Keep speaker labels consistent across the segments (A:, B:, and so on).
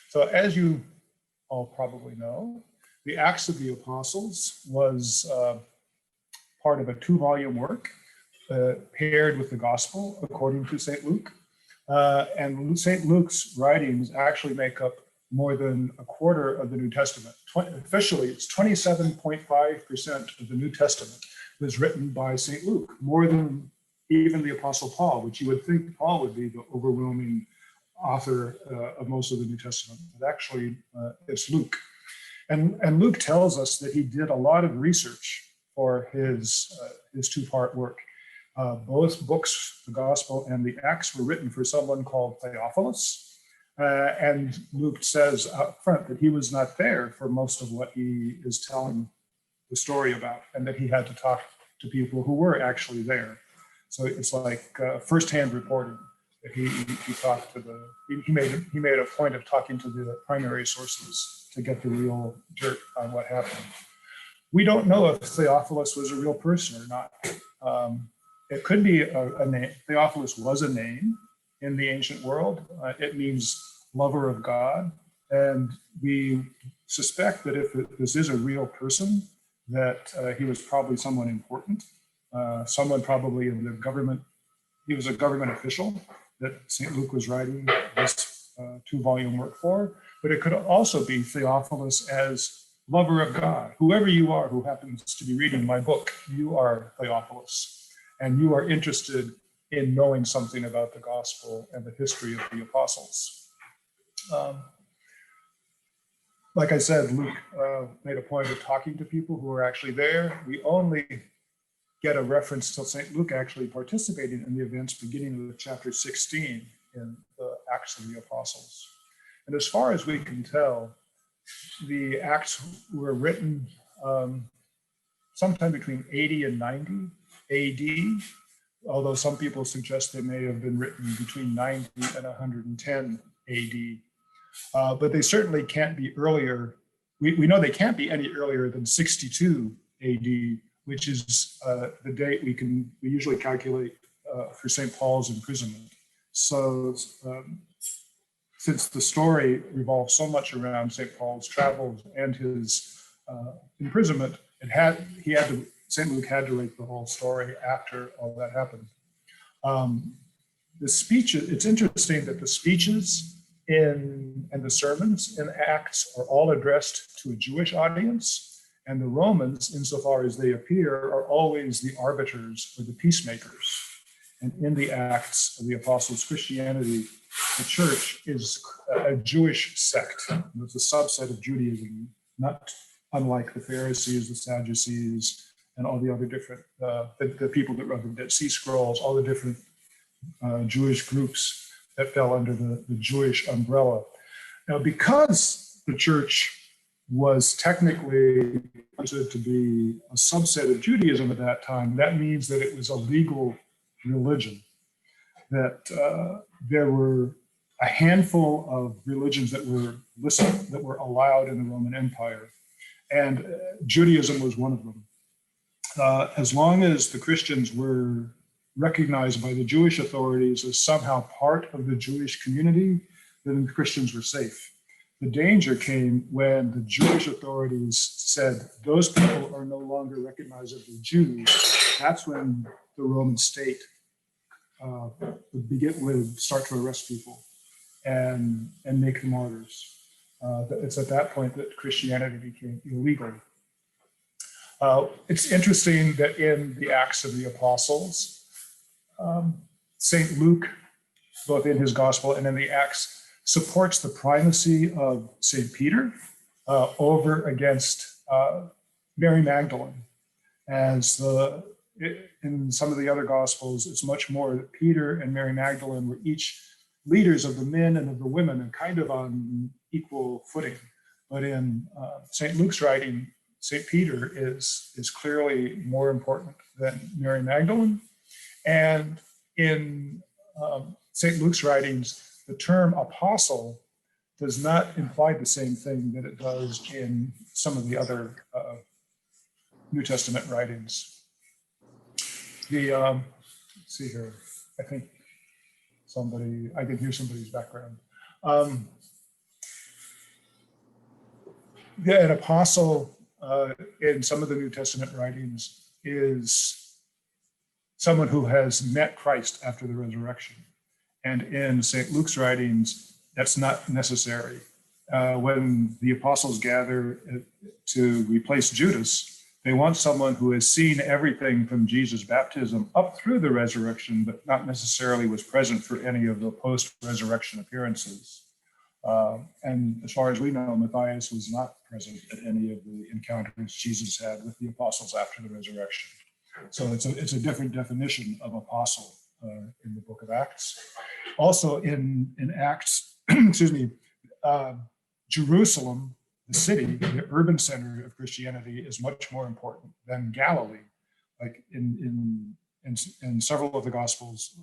A: So as you all probably know, the Acts of the Apostles was part of a 2-volume work paired with the Gospel according to St. Luke. And St. Luke's writings actually make up more than a quarter of the New Testament. Officially, it's 27.5% of the New Testament was written by St. Luke, more than even the Apostle Paul, which you would think Paul would be the overwhelming author of most of the New Testament. But actually, it's Luke. And Luke tells us that he did a lot of research for his 2-part work. Both books, the Gospel and the Acts, were written for someone called Theophilus. And Luke says up front that he was not there for most of what he is telling the story about, and that he had to talk to people who were actually there. So it's like firsthand reporting. He talked to he made a point of talking to the primary sources to get the real dirt on what happened. We don't know if Theophilus was a real person or not. It could be a name. Theophilus was a name in the ancient world. It means lover of God. And we suspect that if this is a real person, that he was probably someone important, someone probably in the government. He was a government official that St. Luke was writing this 2-volume work for. But it could also be Theophilus as lover of God. Whoever you are who happens to be reading my book, you are Theophilus, and you are interested in knowing something about the gospel and the history of the apostles. Like I said, Luke made a point of talking to people who were actually there. We only get a reference to St. Luke actually participating in the events beginning with chapter 16 in the Acts of the Apostles. And as far as we can tell, the Acts were written sometime between 80 and 90 AD, although some people suggest they may have been written between 90 and 110 AD. But they certainly can't be earlier. We know they can't be any earlier than 62 AD, which is the date we usually calculate for St. Paul's imprisonment. So since the story revolves so much around St. Paul's travels and his imprisonment, St. Luke had to write the whole story after all that happened. The speeches, it's interesting that the speeches and the sermons in Acts are all addressed to a Jewish audience, and the Romans, insofar as they appear, are always the arbiters or the peacemakers. And in the Acts of the Apostles' Christianity, the church is a Jewish sect. It's a subset of Judaism, not unlike the Pharisees, the Sadducees, and all the other different, the people that wrote the Dead Sea Scrolls, all the different Jewish groups that fell under the Jewish umbrella. Now, because the church was technically considered to be a subset of Judaism at that time, that means that it was a legal religion, that there were a handful of religions that were allowed in the Roman Empire, and Judaism was one of them. As long as the Christians were recognized by the Jewish authorities as somehow part of the Jewish community, then the Christians were safe. The danger came when the Jewish authorities said those people are no longer recognized as the Jews. That's when the Roman state would start to arrest people and make them martyrs. It's at that point that Christianity became illegal. It's interesting that in the Acts of the Apostles, St. Luke, both in his gospel and in the Acts, supports the primacy of St. Peter over against Mary Magdalene. As in some of the other gospels, it's much more that Peter and Mary Magdalene were each leaders of the men and of the women and kind of on equal footing. But in St. Luke's writing, St. Peter is clearly more important than Mary Magdalene. And in St. Luke's writings, the term apostle does not imply the same thing that it does in some of the other New Testament writings. Let's see here, I think I can hear somebody's background. Yeah, an apostle in some of the New Testament writings is someone who has met Christ after the resurrection. And in St. Luke's writings, that's not necessary. When the apostles gather to replace Judas, they want someone who has seen everything from Jesus' baptism up through the resurrection, but not necessarily was present for any of the post-resurrection appearances. And as far as we know, Matthias was not present at any of the encounters Jesus had with the apostles after the resurrection. So it's a different definition of apostle in the book of Acts. Also in Acts, excuse me, Jerusalem, the city, the urban center of Christianity, is much more important than Galilee. Like in several of the Gospels,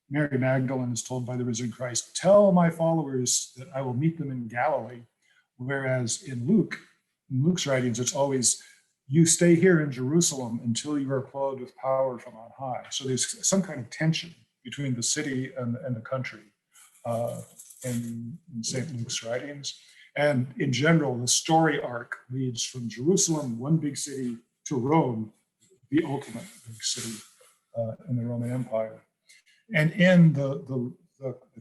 A: Mary Magdalene is told by the risen Christ, "Tell my followers that I will meet them in Galilee." Whereas in Luke's writings, it's always, "You stay here in Jerusalem until you are clothed with power from on high." So there's some kind of tension between the city and the country in St. Luke's writings. And in general, the story arc leads from Jerusalem, one big city, to Rome, the ultimate big city in the Roman Empire. And in the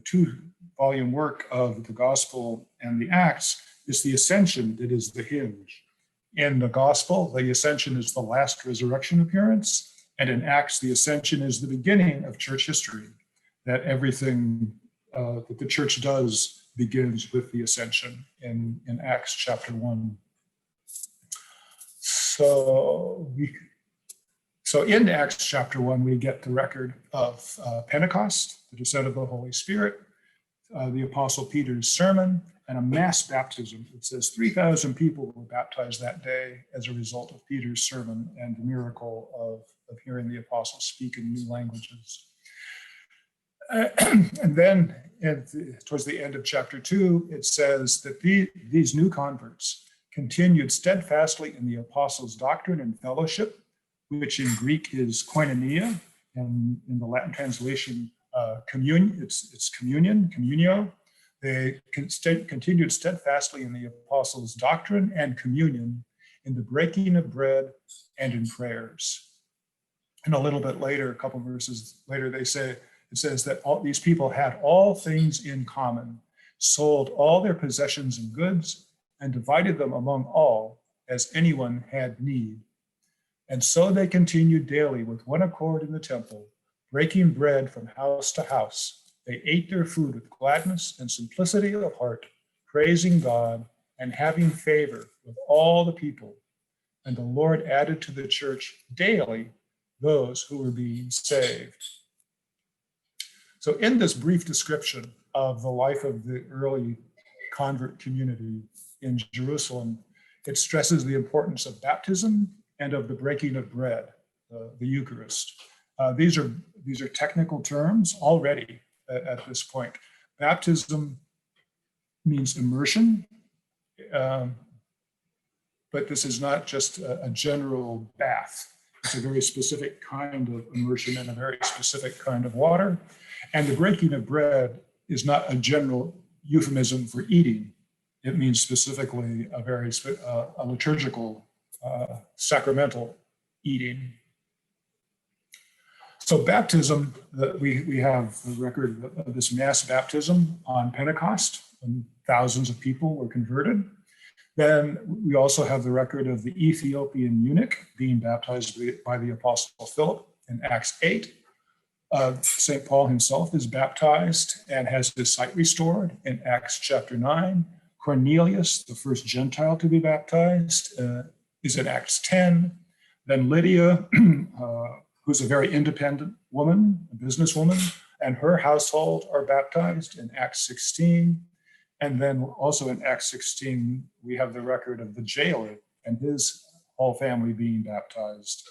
A: two-volume work of the Gospel and the Acts, it's the Ascension that is the hinge. In the Gospel, the Ascension is the last resurrection appearance, and in Acts, the Ascension is the beginning of church history, that everything that the church does begins with the Ascension in Acts chapter 1. So in Acts chapter 1, we get the record of Pentecost, the descent of the Holy Spirit, the Apostle Peter's sermon, and a mass baptism. It says 3,000 people were baptized that day as a result of Peter's sermon and the miracle of hearing the apostles speak in new languages. And then towards the end of chapter 2, it says that these new converts continued steadfastly in the apostles' doctrine and fellowship, which in Greek is koinonia, and in the Latin translation, communion, it's communion, communio. They continued steadfastly in the apostles' doctrine and communion, in the breaking of bread and in prayers. And a little bit later, a couple verses later, it says that all these people had all things in common, sold all their possessions and goods, and divided them among all as anyone had need. And so they continued daily with one accord in the temple, breaking bread from house to house. They ate their food with gladness and simplicity of heart, praising God and having favor with all the people. And the Lord added to the church daily those who were being saved. So in this brief description of the life of the early convert community in Jerusalem, it stresses the importance of baptism and of the breaking of bread, the Eucharist. These are technical terms already at this point. Baptism means immersion, but this is not just a general bath. It's a very specific kind of immersion in a very specific kind of water. And the breaking of bread is not a general euphemism for eating. It means specifically a liturgical, sacramental eating. So baptism, we have the record of this mass baptism on Pentecost, when thousands of people were converted. Then we also have the record of the Ethiopian eunuch being baptized by the Apostle Philip in Acts 8. St. Paul himself is baptized and has his sight restored in Acts chapter 9. Cornelius, the first Gentile to be baptized, is in Acts 10. Then Lydia, who's a very independent woman, a businesswoman, and her household are baptized in Acts 16. And then also in Acts 16, we have the record of the jailer and his whole family being baptized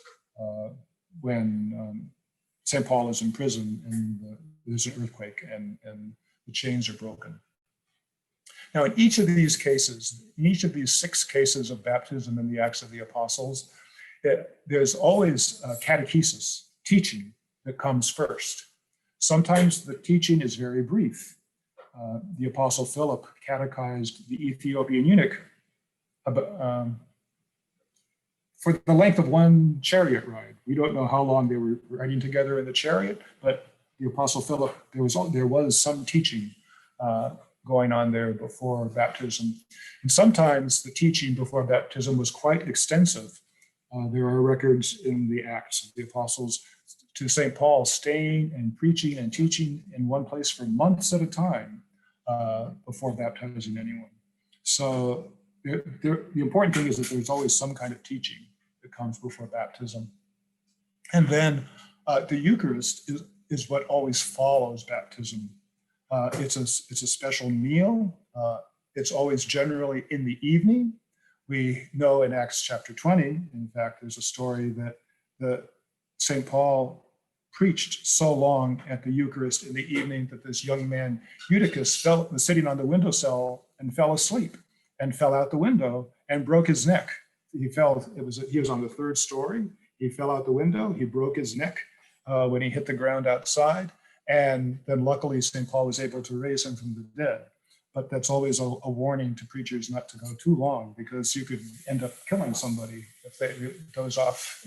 A: when St. Paul is in prison and there's an earthquake and the chains are broken. Now, in each of these cases, in each of these 6 cases of baptism in the Acts of the Apostles, there's always catechesis, teaching, that comes first. Sometimes the teaching is very brief. The Apostle Philip catechized the Ethiopian eunuch for the length of one chariot ride. We don't know how long they were riding together in the chariot, but the Apostle Philip, there was some teaching going on there before baptism. And sometimes the teaching before baptism was quite extensive. There are records in the Acts of the Apostles to St. Paul staying and preaching and teaching in one place for months at a time before baptizing anyone. So the important thing is that there's always some kind of teaching that comes before baptism. And then the Eucharist is what always follows baptism. It's a special meal. It's always generally in the evening. We know in Acts chapter 20, in fact, there's a story that St. Paul preached so long at the Eucharist in the evening that this young man, Eutychus, was sitting on the windowsill and fell asleep and fell out the window and broke his neck. He was on the third story. He fell out the window. He broke his neck when he hit the ground outside. And then luckily St. Paul was able to raise him from the dead. But that's always a warning to preachers not to go too long, because you could end up killing somebody if they doze off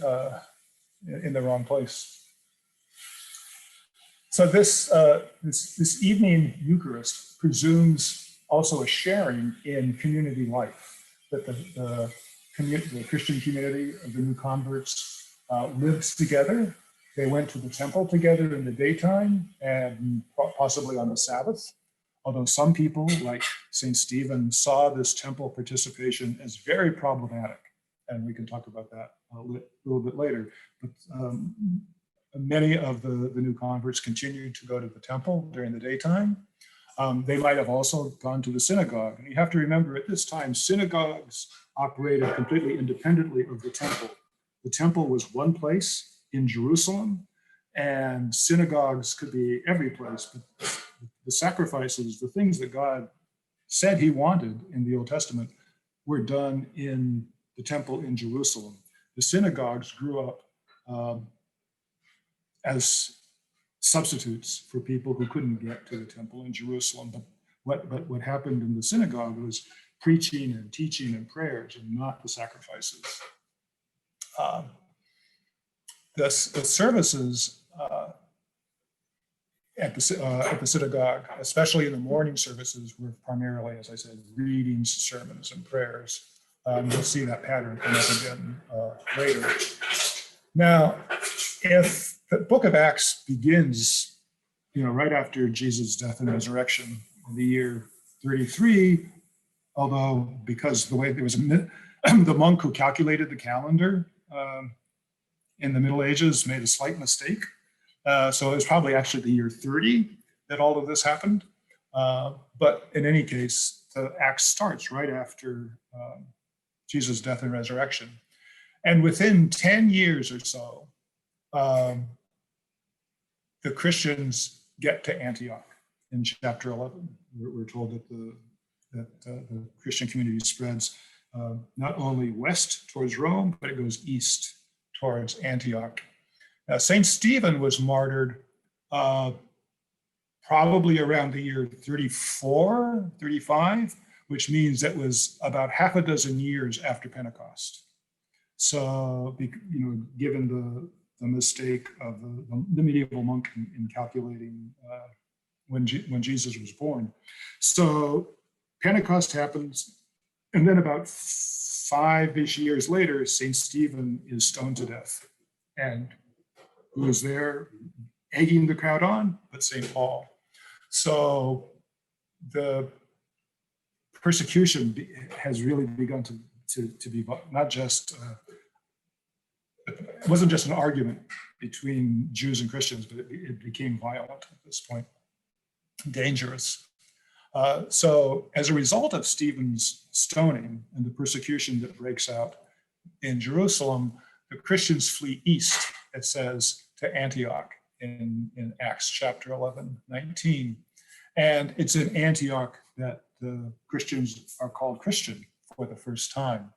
A: in the wrong place. So this evening Eucharist presumes also a sharing in community life, that the Christian community of the new converts lived together. They went to the temple together in the daytime and possibly on the Sabbath. Although some people, like St. Stephen, saw this temple participation as very problematic, and we can talk about that a little bit later. But many of the new converts continued to go to the temple during the daytime. They might have also gone to the synagogue. And you have to remember, at this time, synagogues operated completely independently of the temple. The temple was one place in Jerusalem, and synagogues could be every place, but the sacrifices, the things that God said he wanted in the Old Testament, were done in the temple in Jerusalem. The synagogues grew up as substitutes for people who couldn't get to the temple in Jerusalem. But what happened in the synagogue was preaching and teaching and prayers, and not the sacrifices. The services at the synagogue, especially in the morning services, were primarily, as I said, readings, sermons, and prayers. You'll see that pattern come up again later. Now, if the book of Acts begins, right after Jesus' death and resurrection in the year 33, although because the way there was the monk who calculated the calendar in the Middle Ages made a slight mistake. So it was probably actually the year 30 that all of this happened. But in any case, the Acts starts right after Jesus' death and resurrection. And within 10 years or so, the Christians get to Antioch in chapter 11. We're told that the Christian community spreads not only west towards Rome, but it goes east towards Antioch. Now, St. Stephen was martyred probably around the year 34, 35, which means that was about half a dozen years after Pentecost. So, given the mistake of the medieval monk in calculating when Jesus was born. So Pentecost happens, and then about 5-ish years later, St. Stephen is stoned to death. And who was there egging the crowd on? But St. Paul. So the persecution has really begun to be not just, it wasn't just an argument between Jews and Christians, but it became violent at this point, dangerous. So as a result of Stephen's stoning and the persecution that breaks out in Jerusalem, the Christians flee east, it says, to Antioch in Acts chapter 11, 19. And it's in Antioch that the Christians are called Christian for the first time.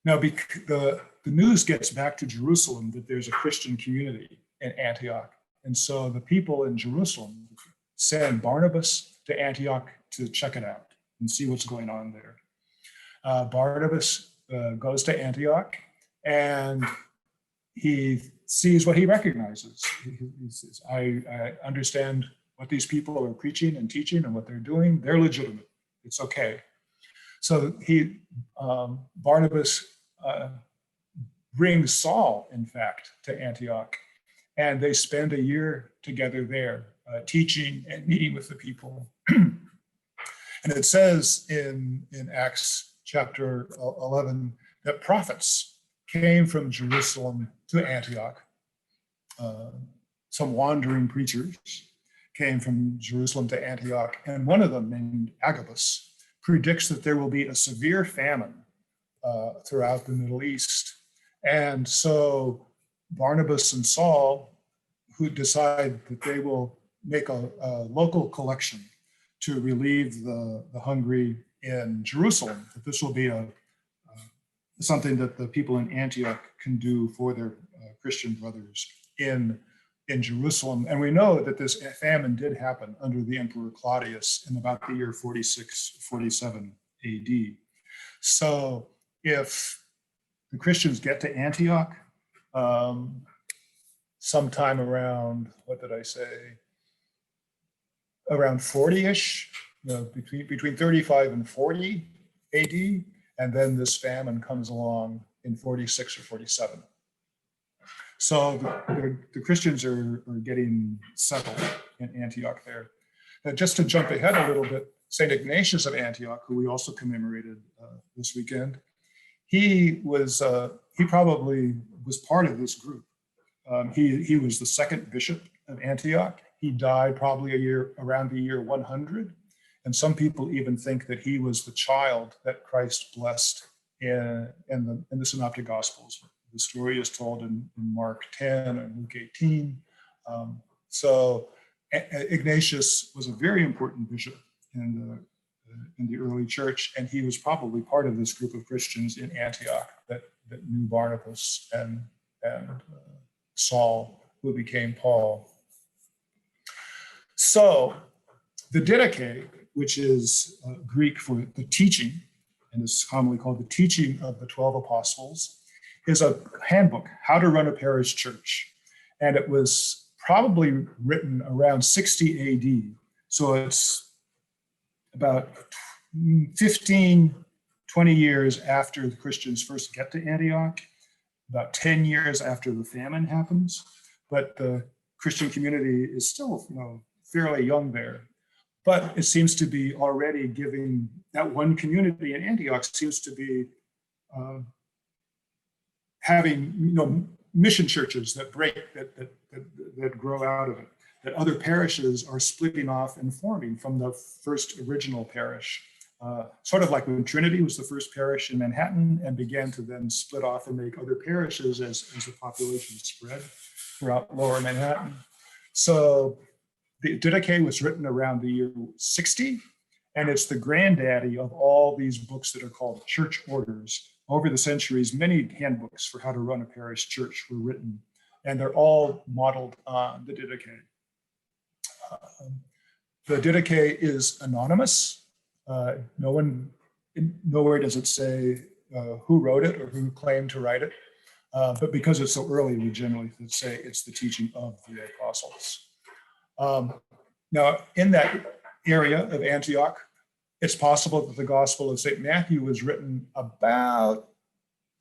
A: Now, the news gets back to Jerusalem that there's a Christian community in Antioch. And so the people in Jerusalem send Barnabas to Antioch to check it out and see what's going on there. Barnabas goes to Antioch, and he sees what he recognizes. He says, I understand what these people are preaching and teaching and what they're doing. They're legitimate. It's okay. So Barnabas brings Saul, in fact, to Antioch, and they spend a year together there, teaching and meeting with the people. And it says in Acts chapter 11 that prophets came from Jerusalem to Antioch. Some wandering preachers came from Jerusalem to Antioch, and one of them, named Agabus, predicts that there will be a severe famine throughout the Middle East. And so Barnabas and Saul, who decide that they will make a local collection to relieve the hungry in Jerusalem, that this will be something that the people in Antioch can do for their Christian brothers in Jerusalem. And we know that this famine did happen under the Emperor Claudius in about the year 46, 47 AD. So if the Christians get to Antioch sometime around, what did I say? Around 40-ish, between 35 and 40 AD, and then this famine comes along in 46 or 47. So the Christians are getting settled in Antioch there. Now, just to jump ahead a little bit, St. Ignatius of Antioch, who we also commemorated this weekend, he probably was part of this group. He was the second bishop of Antioch. He died probably around the year 100. And some people even think that he was the child that Christ blessed in the Synoptic Gospels. The story is told in Mark 10 and Luke 18. So Ignatius was a very important bishop in the early church, and he was probably part of this group of Christians in Antioch that knew Barnabas and Saul, who became Paul. So the Didache, which is Greek for the teaching, and is commonly called the teaching of the 12 apostles, is a handbook, how to run a parish church. And it was probably written around 60 AD. So it's about 15, 20 years after the Christians first get to Antioch, about 10 years after the famine happens. But the Christian community is still, fairly young there. But it seems to be already giving, that one community in Antioch seems to be having, mission churches that that grow out of it, that other parishes are splitting off and forming from the first original parish. Sort of like when Trinity was the first parish in Manhattan and began to then split off and make other parishes as the population spread throughout lower Manhattan. So the Didache was written around the year 60, and it's the granddaddy of all these books that are called church orders. Over the centuries, many handbooks for how to run a parish church were written, and they're all modeled on the Didache. The Didache is anonymous. Nowhere does it say who wrote it or who claimed to write it. But because it's so early, we generally say it's the teaching of the apostles. Now, in that area of Antioch, it's possible that the Gospel of St. Matthew was written about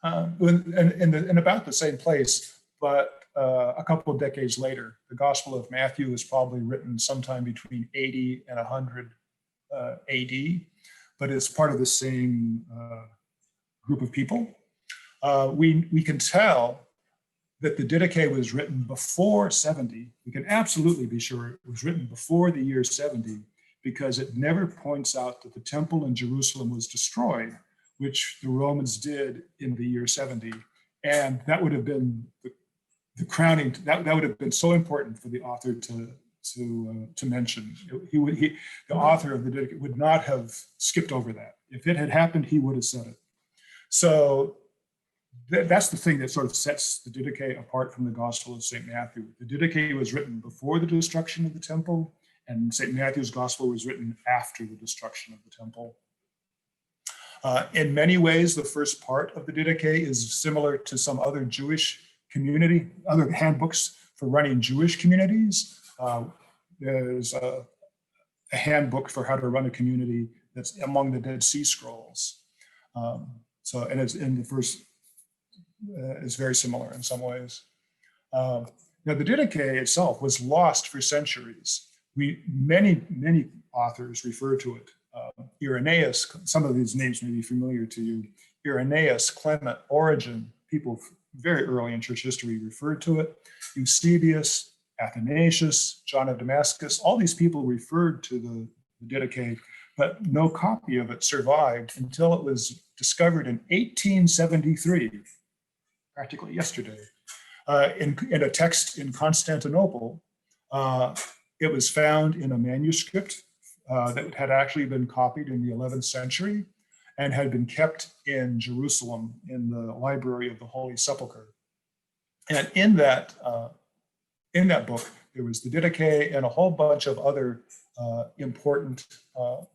A: in about the same place, but a couple of decades later. The Gospel of Matthew was probably written sometime between 80 and 100 AD, but it's part of the same group of people. We can tell that the Didache was written before 70. We can absolutely be sure it was written before the year 70, because it never points out that the temple in Jerusalem was destroyed, which the Romans did in the year 70. And that would have been the crowning, that would have been so important for the author to mention. The author of the Didache would not have skipped over that. If it had happened, he would have said it. So that's the thing that sort of sets the Didache apart from the Gospel of St. Matthew. The Didache was written before the destruction of the temple, and St. Matthew's Gospel was written after the destruction of the temple. In many ways, the first part of the Didache is similar to some other Jewish community, other handbooks for running Jewish communities. There's a handbook for how to run a community that's among the Dead Sea Scrolls. And it's in the first, is very similar in some ways. Now, the Didache itself was lost for centuries. Many authors refer to it. Irenaeus, some of these names may be familiar to you. Irenaeus, Clement, Origen, people very early in church history referred to it. Eusebius, Athanasius, John of Damascus, all these people referred to the Didache, but no copy of it survived until it was discovered in 1873, practically yesterday, in a text in Constantinople. It was found in a manuscript that had actually been copied in the 11th century and had been kept in Jerusalem in the library of the Holy Sepulchre. And in that book, there was the Didache and a whole bunch of other important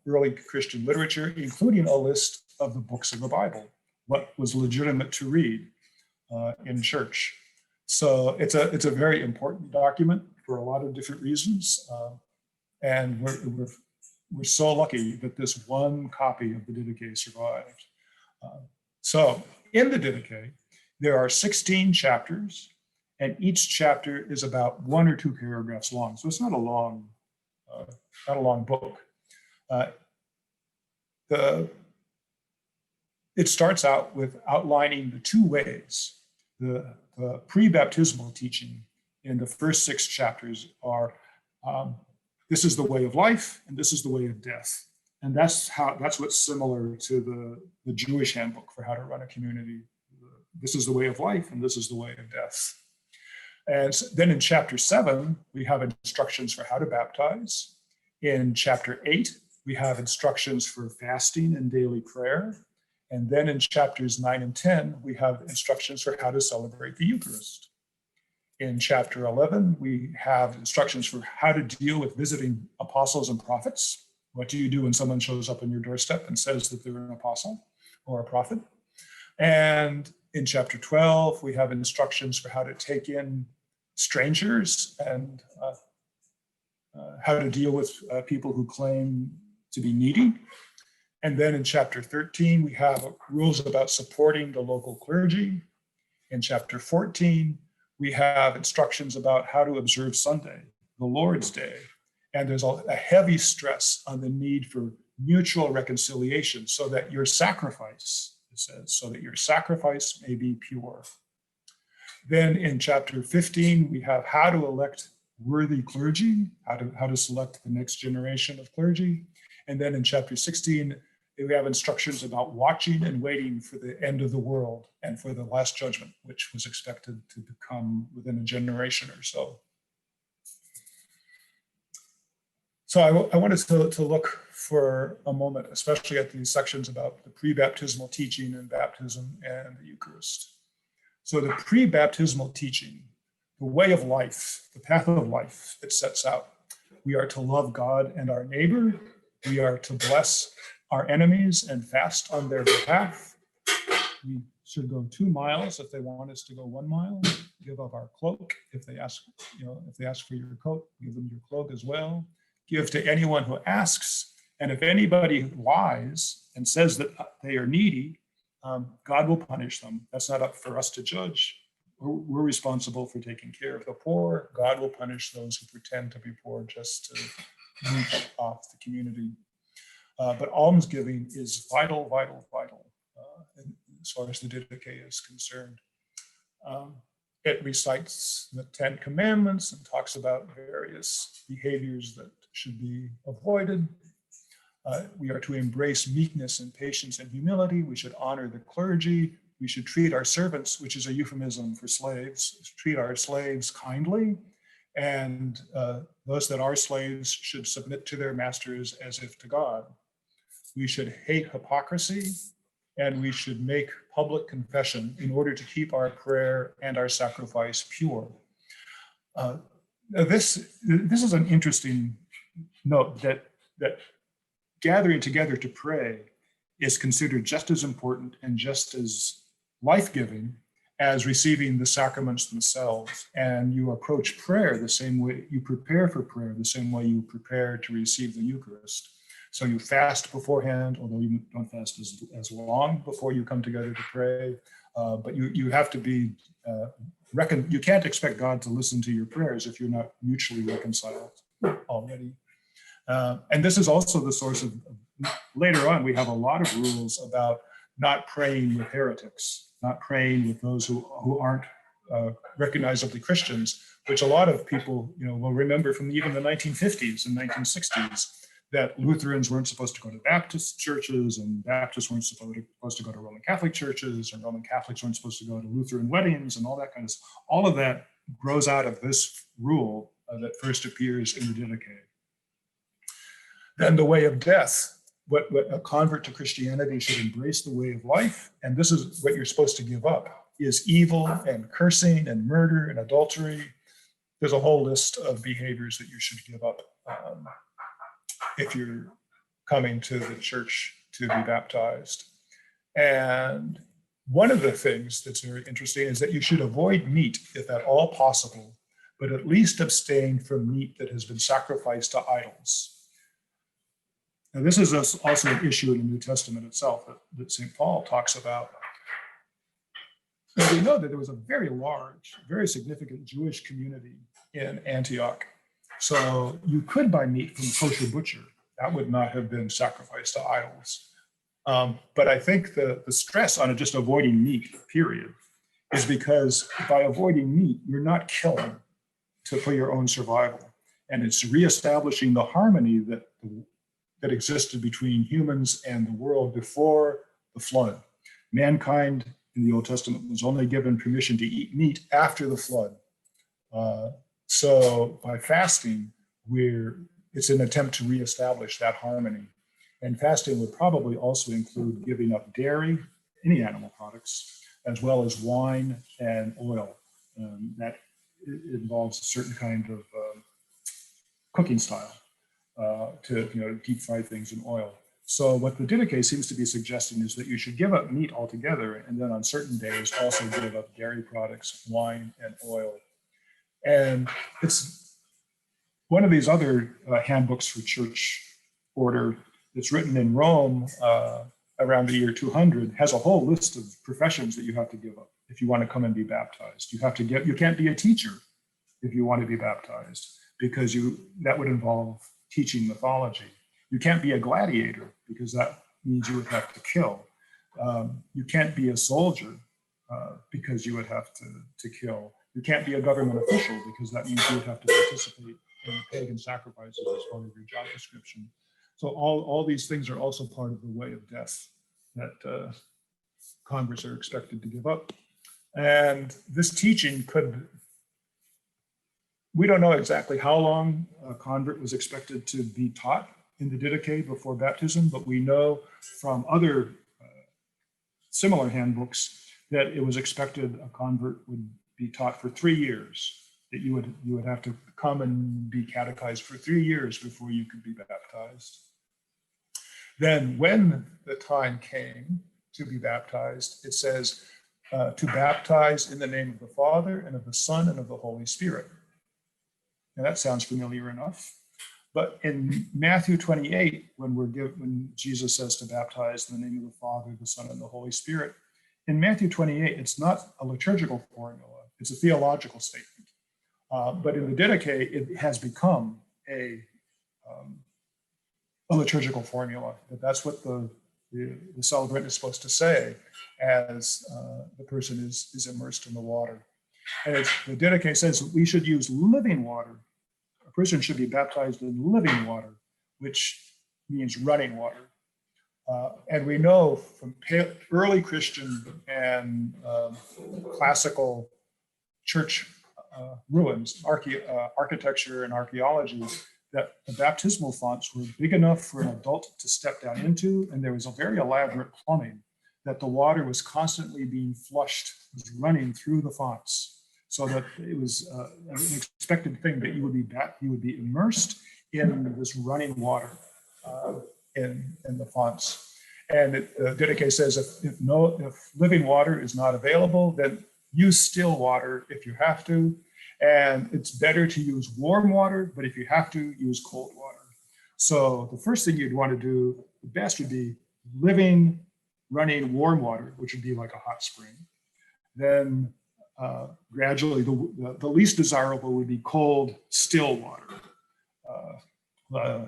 A: early Christian literature, including a list of the books of the Bible, what was legitimate to read in church. So it's a very important document for a lot of different reasons. And we're so lucky that this one copy of the Didache survived. So in the Didache, there are 16 chapters, and each chapter is about 1 or 2 paragraphs long. So it's not a long book. It starts out with outlining the 2 ways. The pre-baptismal teaching in the first 6 chapters are this is the way of life and this is the way of death. And that's what's similar to the Jewish handbook for how to run a community. This is the way of life and this is the way of death. And then in chapter 7, we have instructions for how to baptize. In chapter 8, we have instructions for fasting and daily prayer. And then in chapters 9 and 10, we have instructions for how to celebrate the Eucharist. In chapter 11, we have instructions for how to deal with visiting apostles and prophets. What do you do when someone shows up on your doorstep and says that they're an apostle or a prophet? And in chapter 12, we have instructions for how to take in strangers and how to deal with people who claim to be needy. And then in chapter 13, we have rules about supporting the local clergy. In chapter 14, we have instructions about how to observe Sunday, the Lord's Day. And there's a heavy stress on the need for mutual reconciliation so that your sacrifice, it says, so that your sacrifice may be pure. Then in chapter 15, we have how to elect worthy clergy, how to select the next generation of clergy. And then in chapter 16, we have instructions about watching and waiting for the end of the world and for the last judgment, which was expected to come within a generation or so. So I wanted to look for a moment, especially at these sections about the pre-baptismal teaching and baptism and the Eucharist. So the pre-baptismal teaching, the way of life, the path of life, it sets out. We are to love God and our neighbor. We are to bless our enemies and fast on their behalf. We should go 2 miles if they want us to go 1 mile. Give up our cloak if they ask, if they ask for your coat, give them your cloak as well. Give to anyone who asks, and if anybody lies and says that they are needy, God will punish them. That's not up for us to judge. We're responsible for taking care of the poor. God will punish those who pretend to be poor just to reach off the community. But almsgiving is vital, as far as the Didache is concerned. It recites the 10 Commandments and talks about various behaviors that should be avoided. We are to embrace meekness and patience and humility. We should honor the clergy. We should treat our servants, which is a euphemism for slaves, treat our slaves kindly. And those that are slaves should submit to their masters as if to God. We should hate hypocrisy, and we should make public confession in order to keep our prayer and our sacrifice pure. This is an interesting note that gathering together to pray is considered just as important and just as life-giving as receiving the sacraments themselves. And you approach prayer the same way, you prepare for prayer the same way you prepare to receive the Eucharist. So you fast beforehand, although you don't fast as long before you come together to pray. But you have to be, you can't expect God to listen to your prayers if you're not mutually reconciled already. And this is also the source of, later on, we have a lot of rules about not praying with heretics, not praying with those who aren't recognizably Christians, which a lot of people will remember from even the 1950s and 1960s, that Lutherans weren't supposed to go to Baptist churches, and Baptists weren't supposed to go to Roman Catholic churches, and Roman Catholics weren't supposed to go to Lutheran weddings, and all that kind of stuff. All of that grows out of this rule that first appears in the Didache. Then the way of death. What a convert to Christianity should embrace the way of life, and this is what you're supposed to give up, is evil and cursing and murder and adultery. There's a whole list of behaviors that you should give up if you're coming to the church to be baptized. And one of the things that's very interesting is that you should avoid meat if at all possible, but at least abstain from meat that has been sacrificed to idols. Now, this is also an issue in the New Testament itself that St. Paul talks about. Now, we know that there was a very large, very significant Jewish community in Antioch. So you could buy meat from a kosher butcher. That would not have been sacrificed to idols. But I think the stress on just avoiding meat, period, is because by avoiding meat, you're not killing for your own survival. And it's reestablishing the harmony that existed between humans and the world before the flood. Mankind in the Old Testament was only given permission to eat meat after the flood. So by fasting, it's an attempt to reestablish that harmony. And fasting would probably also include giving up dairy, any animal products, as well as wine and oil. That involves a certain kind of cooking style to deep fry things in oil. So what the Didache seems to be suggesting is that you should give up meat altogether, and then on certain days also give up dairy products, wine, and oil. And it's one of these other handbooks for church order that's written in Rome around the year 200 has a whole list of professions that you have to give up if you want to come and be baptized. You can't be a teacher if you want to be baptized, because that would involve teaching mythology. You can't be a gladiator because that means you would have to kill. You can't be a soldier because you would have to kill. You can't be a government official because that means you would have to participate in pagan sacrifices as part of your job description. So all these things are also part of the way of death that converts are expected to give up. And this teaching we don't know exactly how long a convert was expected to be taught in the Didache before baptism, but we know from other similar handbooks that it was expected a convert would be taught for 3 years, that you would have to come and be catechized for 3 years before you could be baptized. Then when the time came to be baptized, it says to baptize in the name of the Father and of the Son and of the Holy Spirit. Now that sounds familiar enough. But in Matthew 28, when Jesus says to baptize in the name of the Father, the Son, and the Holy Spirit, in Matthew 28, it's not a liturgical formula, it's a theological statement. But in the Didache, it has become a liturgical formula. That's what the celebrant is supposed to say as the person is immersed in the water. And the Didache says we should use living water. A person should be baptized in living water, which means running water. And we know from early Christian and classical church ruins, architecture and archaeology, that the baptismal fonts were big enough for an adult to step down into, and there was a very elaborate plumbing that the water was constantly being flushed, was running through the fonts, so that it was an expected thing that you would be immersed in this running water in the fonts. And Didache says if living water is not available, then use still water if you have to. And it's better to use warm water, but if you have to, use cold water. So the first thing you'd want to do, the best would be living, running warm water, which would be like a hot spring. Then gradually, the least desirable would be cold, still water.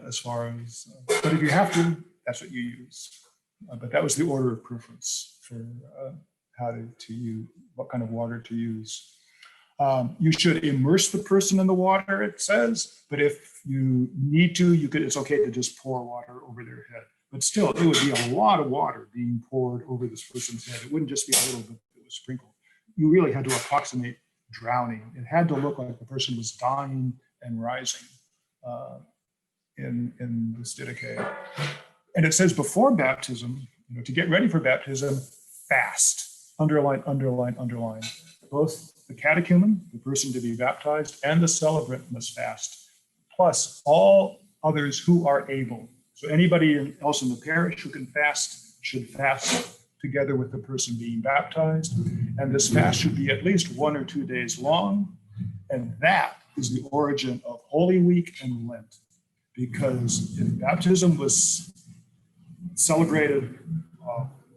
A: As far as, but if you have to, that's what you use. But that was the order of preference for how to use, what kind of water to use. You should immerse the person in the water, it says, but if you need to, it's okay to just pour water over their head. But still, it would be a lot of water being poured over this person's head. It wouldn't just be a little bit that was sprinkled. You really had to approximate drowning. It had to look like the person was dying and rising in this Didache. And it says before baptism, to get ready for baptism, fast. Underline, underline, underline. Both the catechumen, the person to be baptized, and the celebrant must fast, plus all others who are able. So anybody else in the parish who can fast should fast together with the person being baptized. And this fast should be at least 1 or 2 days long. And that is the origin of Holy Week and Lent. Because if baptism was celebrated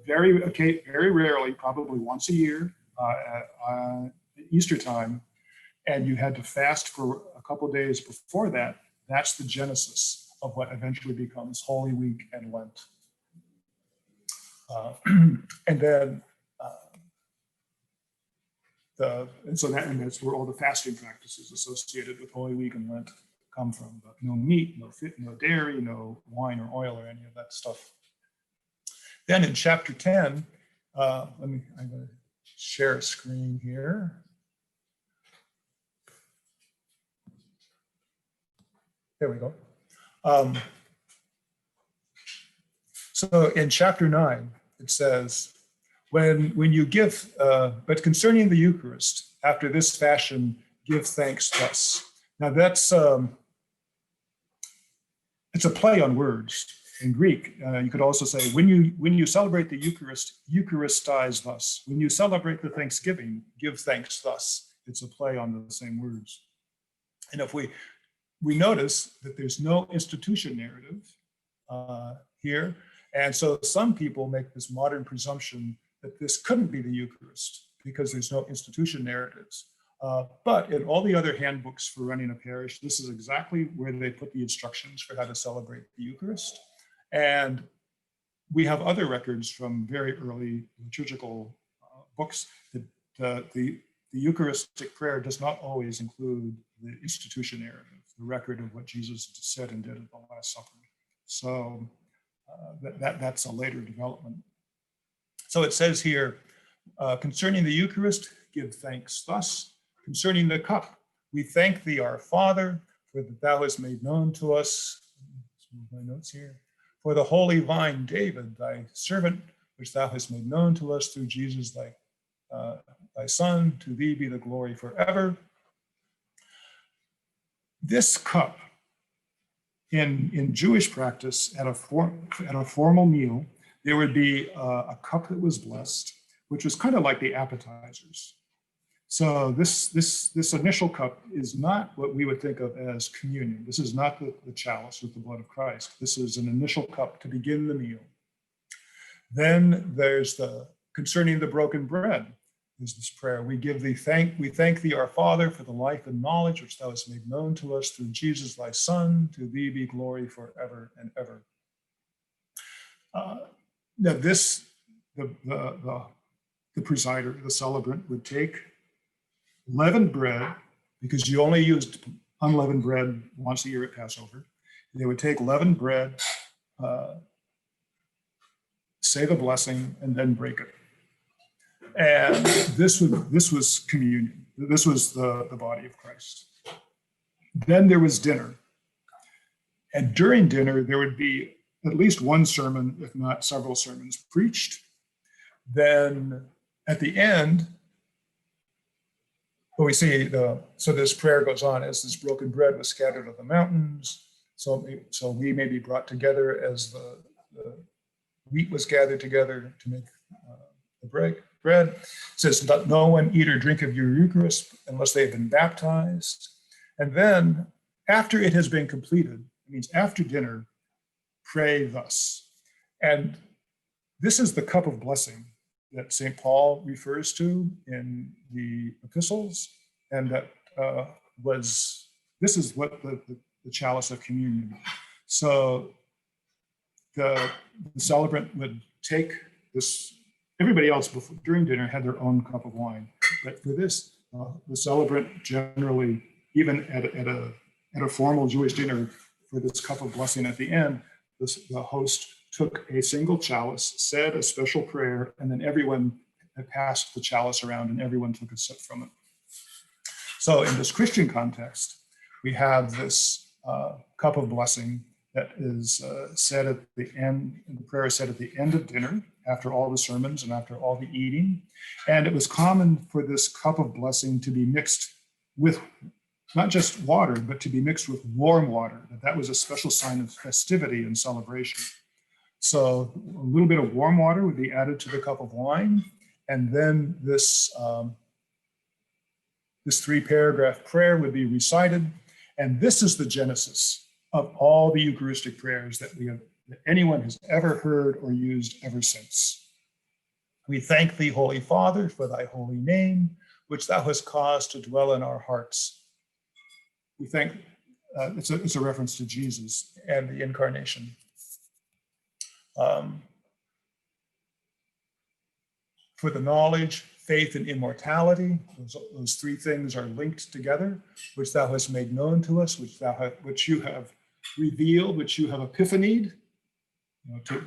A: very rarely, probably once a year at Easter time, and you had to fast for a couple of days before that, that's the genesis of what eventually becomes Holy Week and Lent. And then, that's where all the fasting practices associated with Holy Week and Lent come from. But no meat, no dairy, no wine or oil or any of that stuff. Then in chapter 10, I'm going to share a screen here. There we go. So in chapter 9, it says, when you give, but concerning the Eucharist, after this fashion, give thanks thus. Now that's, it's a play on words. In Greek, you could also say, when you celebrate the Eucharist, Eucharistize thus. When you celebrate the Thanksgiving, give thanks thus. It's a play on the same words. And if we notice that there's no institution narrative here, and so some people make this modern presumption that this couldn't be the Eucharist because there's no institution narratives. But in all the other handbooks for running a parish, this is exactly where they put the instructions for how to celebrate the Eucharist. And we have other records from very early liturgical books that the Eucharistic prayer does not always include the institution narrative, the record of what Jesus said and did at the Last Supper. So that's a later development. So it says here, concerning the Eucharist, give thanks thus. Concerning the cup, we thank thee, our Father, for that thou hast made known to us, my notes here, for the holy vine, David, thy servant, which thou hast made known to us through Jesus, thy Son, to thee be the glory forever. This cup, in Jewish practice, at a formal meal, there would be a cup that was blessed, which was kind of like the appetizers. So this initial cup is not what we would think of as communion. This is not the chalice with the blood of Christ. This is an initial cup to begin the meal. Then there's the concerning the broken bread. Is this prayer. We thank thee, our Father, for the life and knowledge which thou hast made known to us through Jesus, thy Son. To thee be glory forever and ever. Now this, the presider, the celebrant, would take leavened bread, because you only used unleavened bread once a year at Passover. They would take leavened bread, say the blessing, and then break it. And this was communion. This was the body of Christ. Then there was dinner. And during dinner, there would be at least one sermon, if not several sermons preached. Then at the end, we see so this prayer goes on, as this broken bread was scattered on the mountains, so we may be brought together as the wheat was gathered together to make the bread. It says, let no one eat or drink of your Eucharist unless they have been baptized. And then after it has been completed, it means after dinner, pray thus. And this is the cup of blessing that St. Paul refers to in the epistles, and that this is what the chalice of communion. So the celebrant would take this, everybody else during dinner had their own cup of wine, but for this, the celebrant generally, even at a formal Jewish dinner, for this cup of blessing at the end, the host took a single chalice, said a special prayer, and then everyone passed the chalice around and everyone took a sip from it. So in this Christian context, we have this cup of blessing that is said at the end, the prayer is said at the end of dinner, after all the sermons and after all the eating. And it was common for this cup of blessing to be mixed with not just water, but to be mixed with warm water. That was a special sign of festivity and celebration. So a little bit of warm water would be added to the cup of wine, and then this this 3-paragraph prayer would be recited. And this is the genesis of all the Eucharistic prayers that anyone has ever heard or used ever since. We thank thee, Holy Father, for thy holy name, which thou hast caused to dwell in our hearts. We thank, it's a reference to Jesus and the incarnation. For the knowledge, faith, and immortality, those 3 things are linked together, which thou hast made known to us, which you have revealed, which you have epiphanied.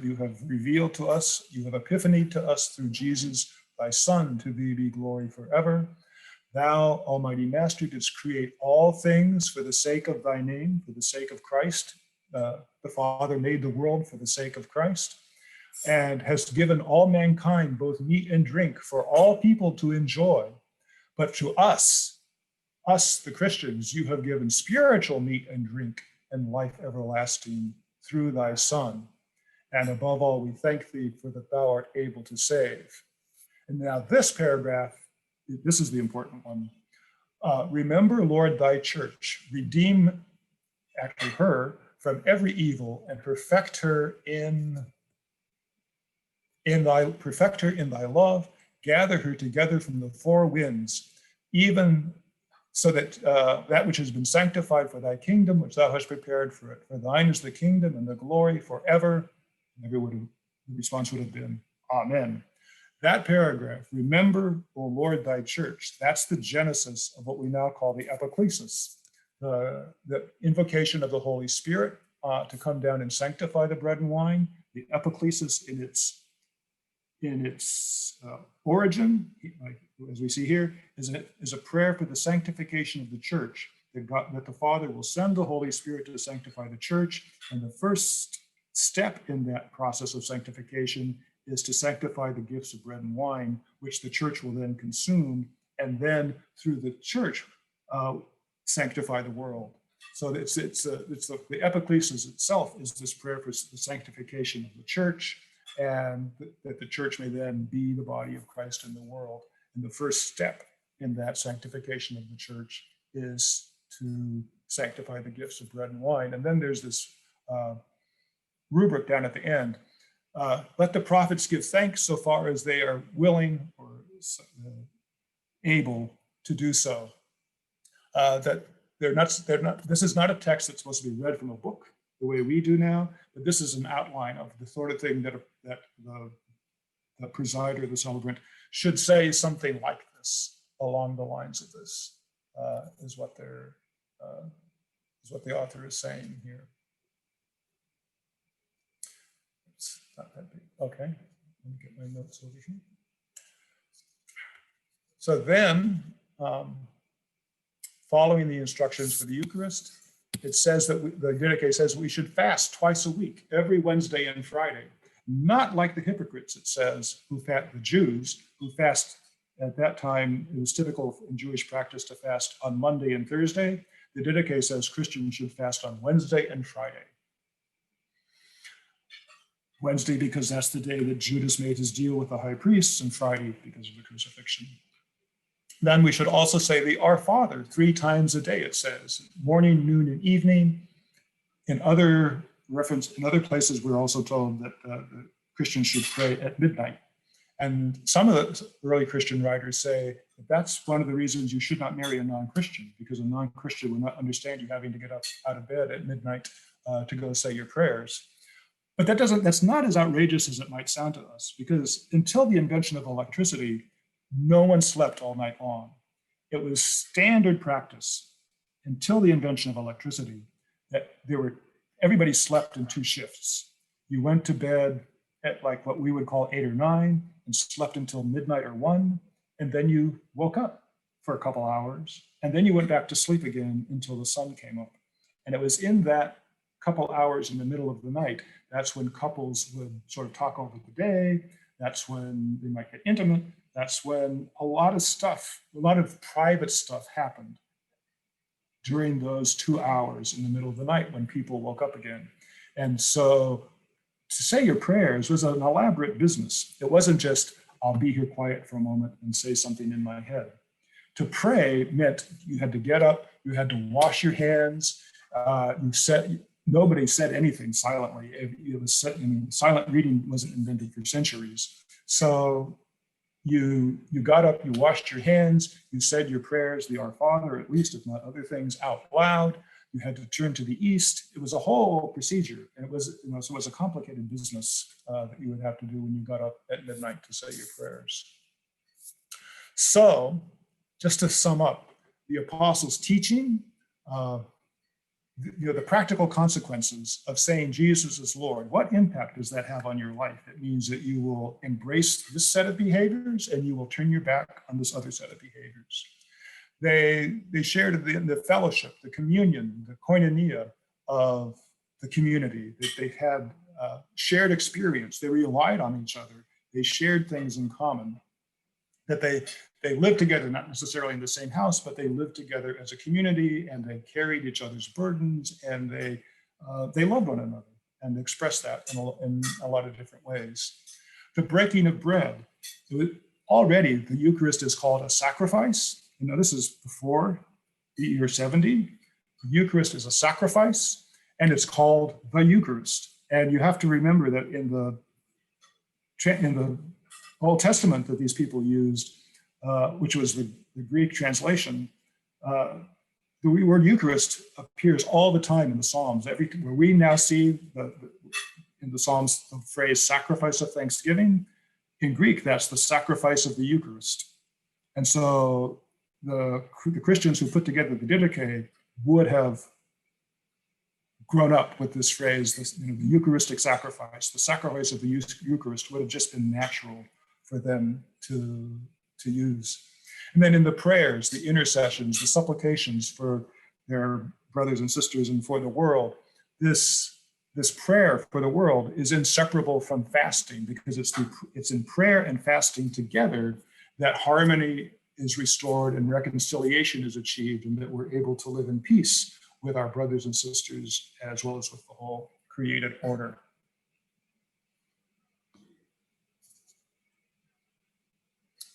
A: You have revealed to us, you have epiphanied to us through Jesus, thy Son, to thee be glory forever. Thou, Almighty Master, didst create all things for the sake of thy name, for the sake of Christ. The Father made the world for the sake of Christ, and has given all mankind both meat and drink for all people to enjoy. But to us, the Christians, you have given spiritual meat and drink and life everlasting through thy Son. And above all, we thank thee for that thou art able to save. And now this paragraph, this is the important one. Remember, Lord, thy church, redeem actually her from every evil, and perfect her in thy love, gather her together from the 4 winds, even so that that which has been sanctified for thy kingdom, which thou hast prepared for it. For thine is the kingdom and the glory forever. And the response would have been, Amen. That paragraph, remember, O Lord, thy church, that's the genesis of what we now call the epiclesis, the invocation of the Holy Spirit to come down and sanctify the bread and wine. The epiclesis in its origin, as we see here, is a prayer for the sanctification of the church, that the Father will send the Holy Spirit to sanctify the church. And the first step in that process of sanctification is to sanctify the gifts of bread and wine, which the church will then consume, and then through the church sanctify the world. So the epiclesis itself is this prayer for the sanctification of the church, and that the church may then be the body of Christ in the world. And the first step in that sanctification of the church is to sanctify the gifts of bread and wine. And then there's this rubric down at the end. Let the prophets give thanks so far as they are willing or able to do so. That they're not. This is not a text that's supposed to be read from a book the way we do now, but this is an outline of the sort of thing that the presider, the celebrant, should say something like this, along the lines of this, is what the author is saying here. It's not that big. Okay, let me get my notes over here. So then, following the instructions for the Eucharist, it says that the Didache says we should fast twice a week, every Wednesday and Friday. Not like the hypocrites, it says, the Jews who fast at that time. It was typical in Jewish practice to fast on Monday and Thursday. The Didache says Christians should fast on Wednesday and Friday. Wednesday because that's the day that Judas made his deal with the high priests, and Friday because of the crucifixion. Then we should also say the Our Father 3 times a day, it says, morning, noon, and evening. In other places, we're also told that the Christians should pray at midnight. And some of the early Christian writers say that that's one of the reasons you should not marry a non-Christian, because a non-Christian would not understand you having to get up out of bed at midnight to go say your prayers. But that's not as outrageous as it might sound to us, because until the invention of electricity, no one slept all night long. It was standard practice until the invention of electricity that everybody slept in 2 shifts. You went to bed at like what we would call 8 or 9 and slept until midnight or 1, and then you woke up for a couple hours, and then you went back to sleep again until the sun came up. And it was in that couple hours in the middle of the night, that's when couples would sort of talk over the day. That's when they might get intimate. That's when a lot of private stuff happened during those 2 hours in the middle of the night when people woke up again. And so to say your prayers was an elaborate business. It wasn't just, I'll be here quiet for a moment and say something in my head. To pray meant you had to get up, you had to wash your hands, nobody said anything silently. Silent reading wasn't invented for centuries. So you got up, you washed your hands, you said your prayers, the Our Father, at least, if not other things, out loud. You had to turn to the east. It was a whole procedure, and it was a complicated business that you would have to do when you got up at midnight to say your prayers. So, just to sum up, the apostles' teaching, the practical consequences of saying Jesus is Lord, what impact does that have on your life? It means that you will embrace this set of behaviors and you will turn your back on this other set of behaviors. They shared the fellowship, the communion, the koinonia of the community, that they had shared experience. They relied on each other. They shared things in common, that they lived together, not necessarily in the same house, but they lived together as a community, and they carried each other's burdens, and they loved one another and expressed that in a lot of different ways. The breaking of bread. Already, the Eucharist is called a sacrifice. This is before the year 70. The Eucharist is a sacrifice, and it's called the Eucharist. And you have to remember that in the Old Testament that these people used, which was the Greek translation, the word Eucharist appears all the time in the Psalms. Where we now see in the Psalms the phrase sacrifice of thanksgiving, in Greek, that's the sacrifice of the Eucharist. And so the Christians who put together the Didache would have grown up with this phrase, the Eucharistic sacrifice. The sacrifice of the Eucharist would have just been natural for them to use. And then in the prayers, the intercessions, the supplications for their brothers and sisters and for the world, this prayer for the world is inseparable from fasting, because it's in prayer and fasting together that harmony is restored and reconciliation is achieved, and that we're able to live in peace with our brothers and sisters as well as with the whole created order.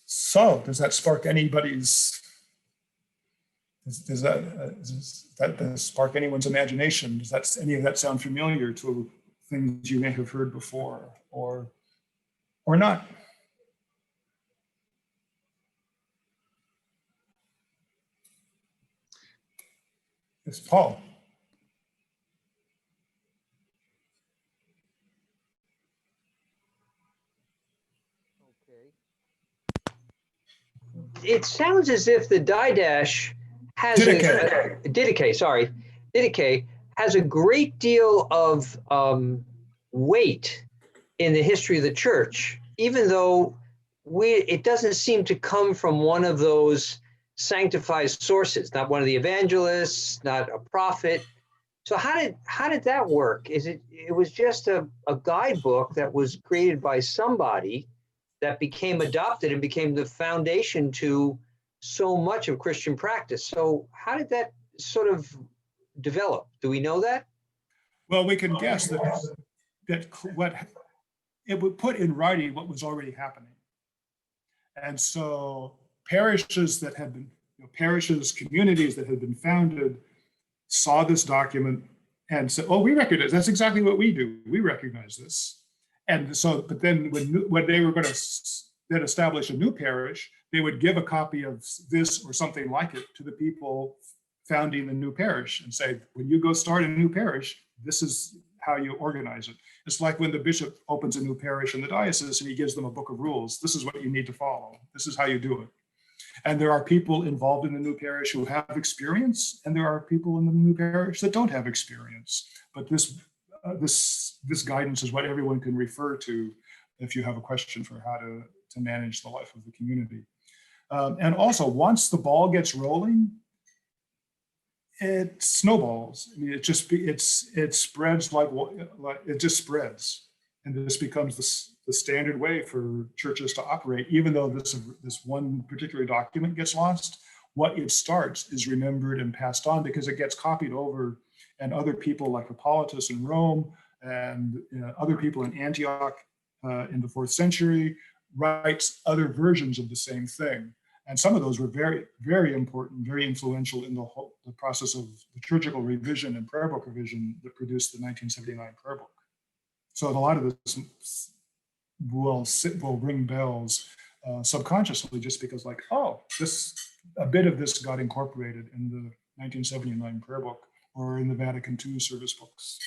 A: So, does that spark anybody's? Does that spark anyone's imagination? Does any of that sound familiar to things you may have heard before, or not? It's Paul.
B: It sounds as if the Didache has Didache has a great deal of weight in the history of the church, even though it doesn't seem to come from one of those sanctified sources, not one of the evangelists, not a prophet. So how did that work? It was just a guidebook that was created by somebody that became adopted and became the foundation to so much of Christian practice. So how did that sort of develop? Do we know that?
A: Well, we can guess that it would put in writing what was already happening. And so parishes that had been, parishes, communities that had been founded saw this document and said, oh, we recognize, that's exactly what we do. We recognize this. And so, but then when they were going to then establish a new parish, they would give a copy of this or something like it to the people founding the new parish and say, when you go start a new parish, this is how you organize it. It's like when the bishop opens a new parish in the diocese and he gives them a book of rules. This is what you need to follow. This is how you do it. And there are people involved in the new parish who have experience, and there are people in the new parish that don't have experience. But this guidance is what everyone can refer to if you have a question for how to manage the life of the community. And also, once the ball gets rolling, it snowballs. I mean, it spreads like it just spreads, and this becomes the standard way for churches to operate. Even though this one particular document gets lost, what it starts is remembered and passed on because it gets copied over, and other people like Hippolytus in Rome and other people in Antioch in the 4th century writes other versions of the same thing. And some of those were very, very important, very influential in the process of liturgical revision and prayer book revision that produced the 1979 prayer book. So a lot of this will ring bells subconsciously, just because like, oh, a bit of this got incorporated in the 1979 prayer book or in the Vatican II service books.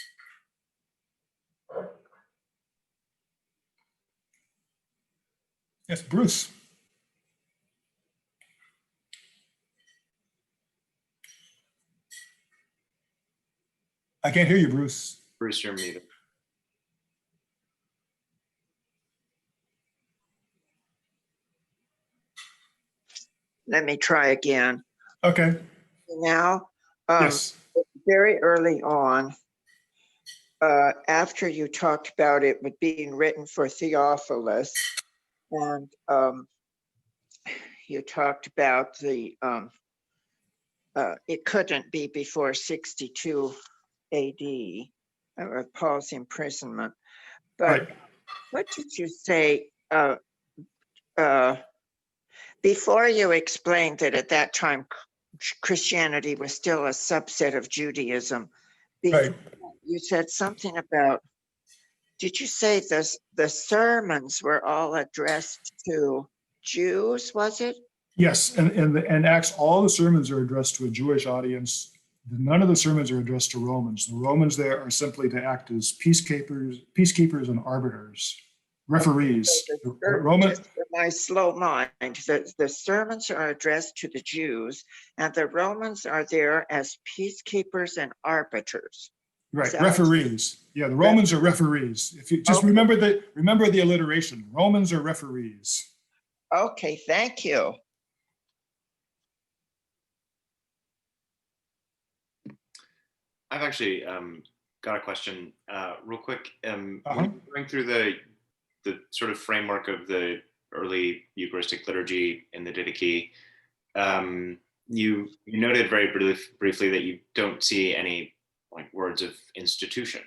A: Yes, Bruce. I can't hear you, Bruce.
C: Bruce, you're muted.
D: Let me try again.
A: Okay.
D: Now,
A: Yes.
D: very early on, after you talked about it being written for Theophilus, and you talked about the it couldn't be before 62 AD, of Paul's imprisonment. But
A: Right.
D: what did you say before you explained that at that time Christianity was still a subset of Judaism?
A: Right.
D: You said something about, did you say the sermons were all addressed to Jews, was it?
A: Yes, and in Acts, all the sermons are addressed to a Jewish audience. None of the sermons are addressed to Romans. The Romans there are simply to act as peacekeepers and arbiters, referees.
D: Just for my slow mind, the sermons are addressed to the Jews, and the Romans are there as peacekeepers and arbiters.
A: Right, referees. Yeah, the Romans are referees. If you just remember the alliteration, Romans are referees.
D: Okay, thank you.
C: I've actually got a question real quick. When you're going through the sort of framework of the early Eucharistic liturgy in the Didache, you noted very briefly that you don't see any like words of institution,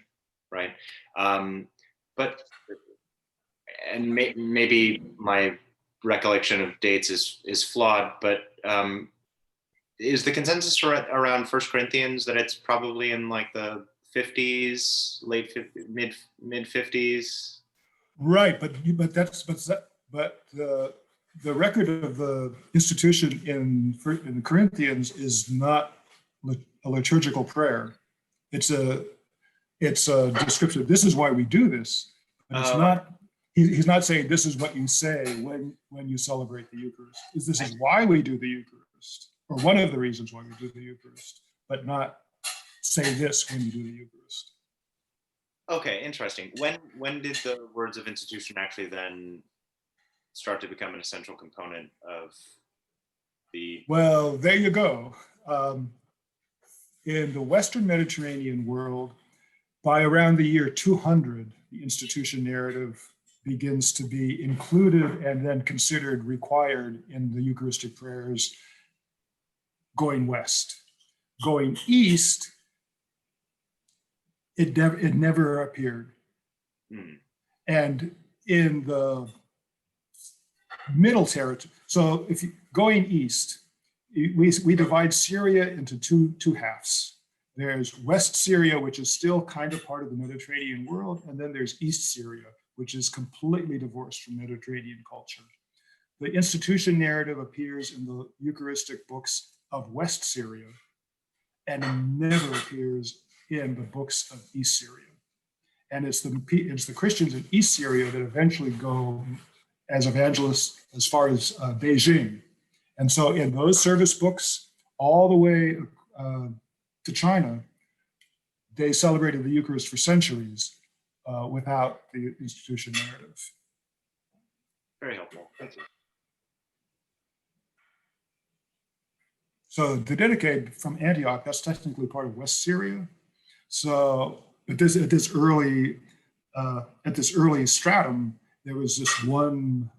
C: right? But maybe my recollection of dates is flawed, but is the consensus around 1 Corinthians that it's probably in like the 50s, mid 50s?
A: Right, but the record of the institution in Corinthians is not a liturgical prayer. It's a descriptive. This is why we do this. But it's not. He's not saying this is what you say when you celebrate the Eucharist. This is why we do the Eucharist, or one of the reasons why we do the Eucharist, but not say this when you do the Eucharist.
C: Okay, interesting. When did the words of institution actually then start to become an essential component of the?
A: Well, there you go. In the Western Mediterranean world, by around the year 200, the institution narrative begins to be included and then considered required in the Eucharistic prayers going west. Going east, it never appeared. And in the middle territory. So if you going east, we divide Syria into two halves. There's West Syria, which is still kind of part of the Mediterranean world, and then there's East Syria, which is completely divorced from Mediterranean culture. The institution narrative appears in the Eucharistic books of West Syria and never appears in the books of East Syria. And it's the Christians in East Syria that eventually go as evangelists as far as Beijing. And so in those service books, all the way to China, they celebrated the Eucharist for centuries without the institution narrative.
C: Very helpful. Thank you.
A: So the Didache from Antioch, that's technically part of West Syria. So, but at this early stratum, there was this one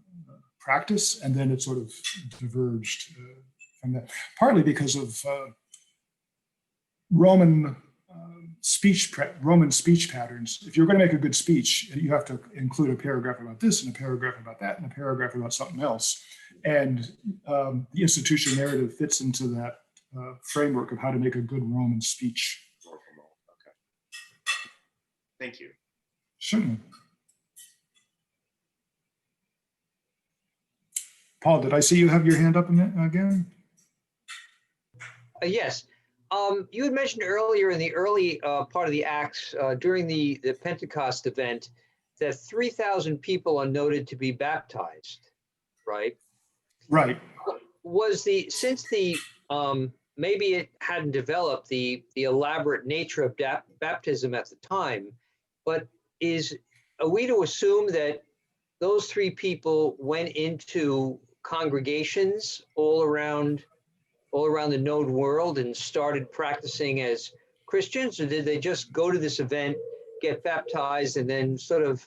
A: practice, and then it sort of diverged from that, partly because of Roman speech patterns. If you're going to make a good speech, you have to include a paragraph about this and a paragraph about that and a paragraph about something else. And the institution narrative fits into that framework of how to make a good Roman speech.
C: Okay. Thank you.
A: Certainly. Paul, did I see you have your hand up again?
B: Yes. You had mentioned earlier in the early part of the Acts during the Pentecost event that 3,000 people are noted to be baptized, right?
A: Right.
B: Since maybe it hadn't developed the elaborate nature of baptism at the time, but are we to assume that those 3 people went into congregations all around the known world and started practicing as Christians, or did they just go to this event, get baptized, and then sort of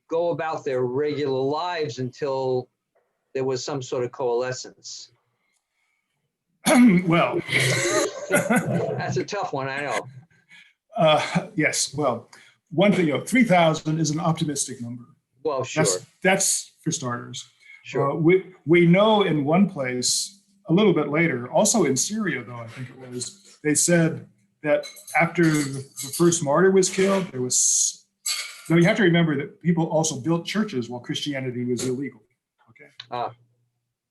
B: go about their regular lives until there was some sort of coalescence?
A: Well,
B: That's a tough one, I know.
A: yes. Well, one thing, 3,000 is an optimistic number.
B: Well, sure.
A: That's for starters.
B: Sure.
A: We know in one place, a little bit later, also in Syria, though, I think it was, they said that after the first martyr was killed, there was, now you have to remember that people also built churches while Christianity was illegal, okay?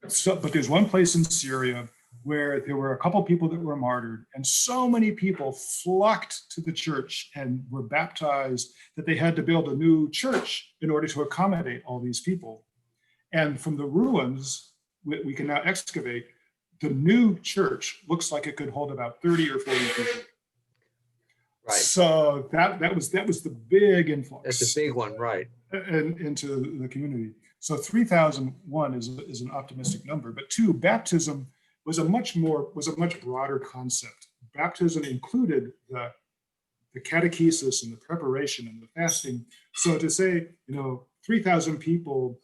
A: So, but there's one place in Syria where there were a couple people that were martyred, and so many people flocked to the church and were baptized that they had to build a new church in order to accommodate all these people. And from the ruins we can now excavate, the new church looks like it could hold about 30 or 40 people.
B: Right.
A: So that was the big influx.
B: That's a big one, right?
A: Into the community. So 3,001 is an optimistic number, but 2, baptism was a much broader concept. Baptism included the catechesis and the preparation and the fasting. So to say, 3,000 people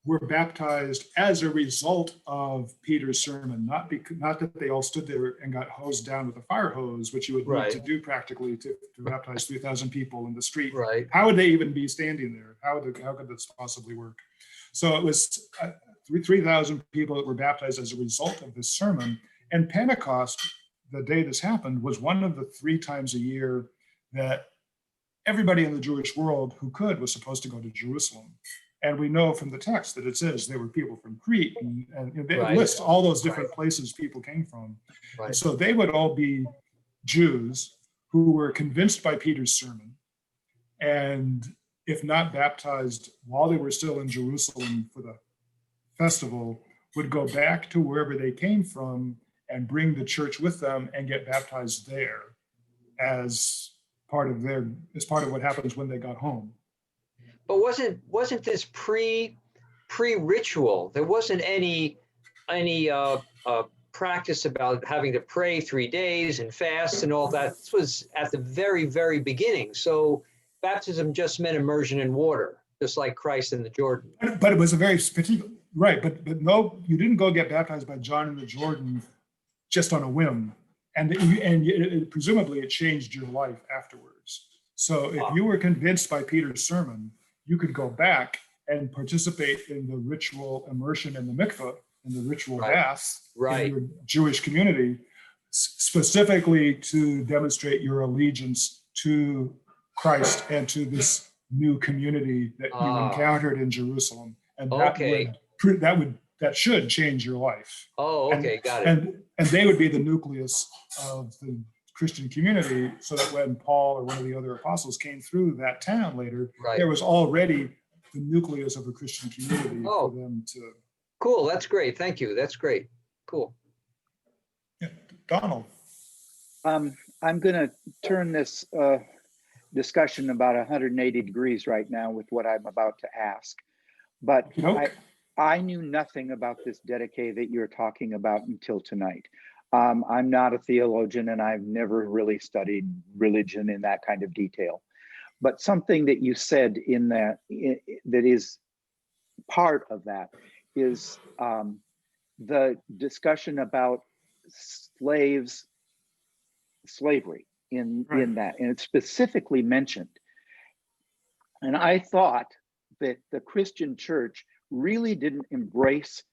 A: were baptized as a result of Peter's sermon, not that they all stood there and got hosed down with a fire hose, which you would need to do practically to baptize 3,000 people in the street.
B: Right.
A: How would they even be standing there? How could this possibly work? So it was 3,000 people that were baptized as a result of this sermon. And Pentecost, the day this happened, was one of the 3 times a year that everybody in the Jewish world who could was supposed to go to Jerusalem. And we know from the text that it says there were people from Crete, and they list all those different places people came from.
B: Right.
A: And so they would all be Jews who were convinced by Peter's sermon, and if not baptized while they were still in Jerusalem for the festival, would go back to wherever they came from and bring the church with them and get baptized there as part of what happens when they got home.
B: But wasn't this pre-ritual? There wasn't any practice about having to pray 3 days and fast and all that. This was at the very, very beginning. So baptism just meant immersion in water, just like Christ in the Jordan.
A: But it was a very particular, right? But no, you didn't go get baptized by John in the Jordan just on a whim, and presumably it changed your life afterwards. So if you were convinced by Peter's sermon, you could go back and participate in the ritual immersion in the mikveh, in the ritual bath in your Jewish community, specifically to demonstrate your allegiance to Christ and to this new community that you encountered in Jerusalem. And that should change your life.
B: Oh, okay, got it.
A: And they would be the nucleus of the Christian community, so that when Paul or one of the other apostles came through that town later, there was already the nucleus of a Christian community for them to.
B: Cool, that's great. Thank you. That's great. Cool.
A: Yeah. Donald.
E: I'm going to turn this discussion about 180 degrees right now with what I'm about to ask. But I knew nothing about this Didache that you're talking about until tonight. I'm not a theologian, and I've never really studied religion in that kind of detail. But something that you said in that is part of that is the discussion about slavery in that, and it's specifically mentioned. And I thought that the Christian church really didn't embrace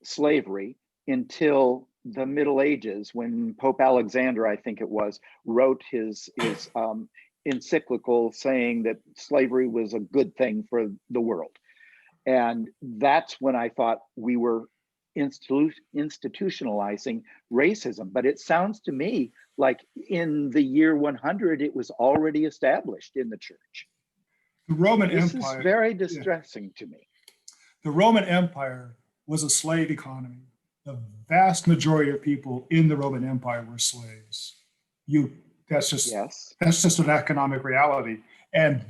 E: slavery until the Middle Ages, when Pope Alexander, I think it was, wrote his encyclical saying that slavery was a good thing for the world. And that's when I thought we were institutionalizing racism. But it sounds to me like in the year 100, it was already established in the church.
A: The Roman
E: Empire. This is very distressing to me.
A: The Roman Empire was a slave economy. The vast majority of people in the Roman Empire were slaves. That's just an economic reality. And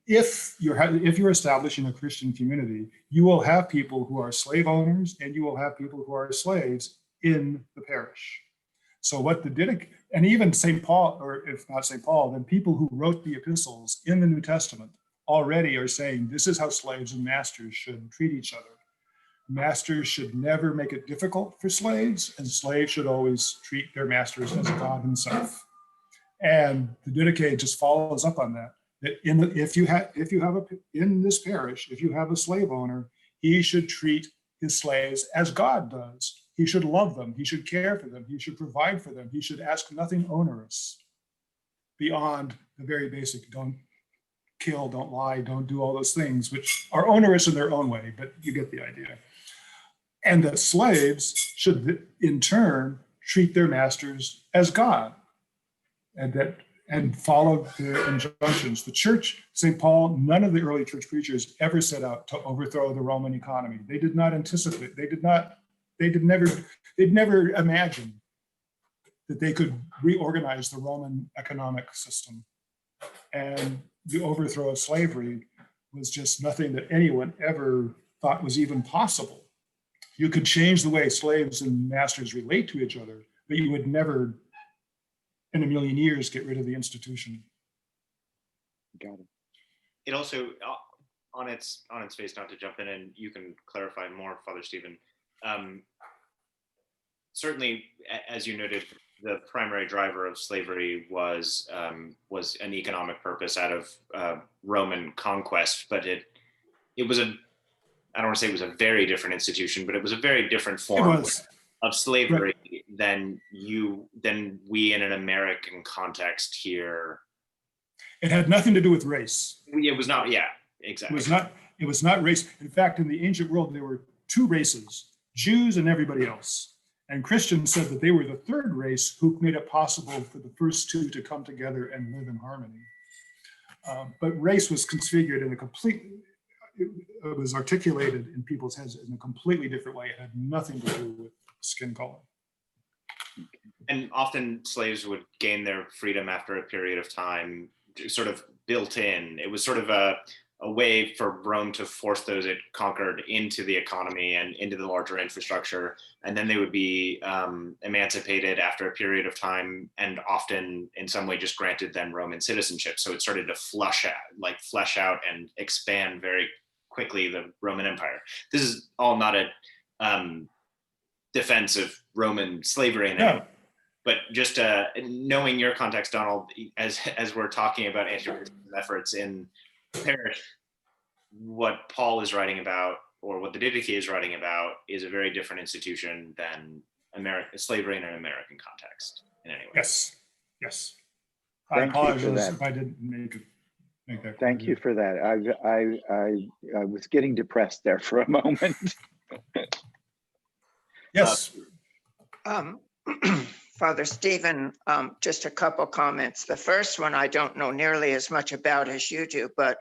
A: if you're establishing a Christian community, you will have people who are slave owners and you will have people who are slaves in the parish. So what the Didache, and even St. Paul, or if not St. Paul, then people who wrote the epistles in the New Testament already are saying this is how slaves and masters should treat each other. Masters should never make it difficult for slaves, and slaves should always treat their masters as God himself. And the Didache just follows up on that. That in this parish, if you have a slave owner, he should treat his slaves as God does. He should love them. He should care for them. He should provide for them. He should ask nothing onerous beyond the very basic: don't kill, don't lie, don't do all those things, which are onerous in their own way, but you get the idea. And that slaves should in turn treat their masters as God, and follow their injunctions. The church, St. Paul, none of the early church preachers ever set out to overthrow the Roman economy. They did not anticipate, they'd never imagined that they could reorganize the Roman economic system. And the overthrow of slavery was just nothing that anyone ever thought was even possible. You could change the way slaves and masters relate to each other, but you would never in a million years get rid of the institution.
E: Got it.
C: It also, on its face, not to jump in, and you can clarify more, Father Stephen. Certainly, as you noted, the primary driver of slavery was an economic purpose out of Roman conquest, but it was I don't want to say it was a very different institution, but it was a very different form of slavery than we in an American context here.
A: It had nothing to do with race.
C: It was not, exactly.
A: It was not race. In fact, in the ancient world, there were two races, Jews and everybody else. And Christians said that they were the third race who made it possible for the first two to come together and live in harmony. But race was configured in it was articulated in people's heads in a completely different way. It had nothing to do with skin color.
C: And often slaves would gain their freedom after a period of time, sort of built in. It was sort of a way for Rome to force those it conquered into the economy and into the larger infrastructure. And then they would be emancipated after a period of time, and often in some way just granted them Roman citizenship. So it started to flesh out and expand very quickly the Roman Empire. This is all not a defense of Roman slavery, but just knowing your context, Donald, as we're talking about anti-racism efforts in parish, what Paul is writing about or what the Didache is writing about is a very different institution than slavery in an American context in any way.
A: Yes, yes. I
E: Thank you for
A: apologize
E: that.
A: if I didn't make that clear.
E: Thank you for that. I was getting depressed there for a moment.
A: Yes,
D: Father Stephen, just a couple comments. The first one I don't know nearly as much about as you do, but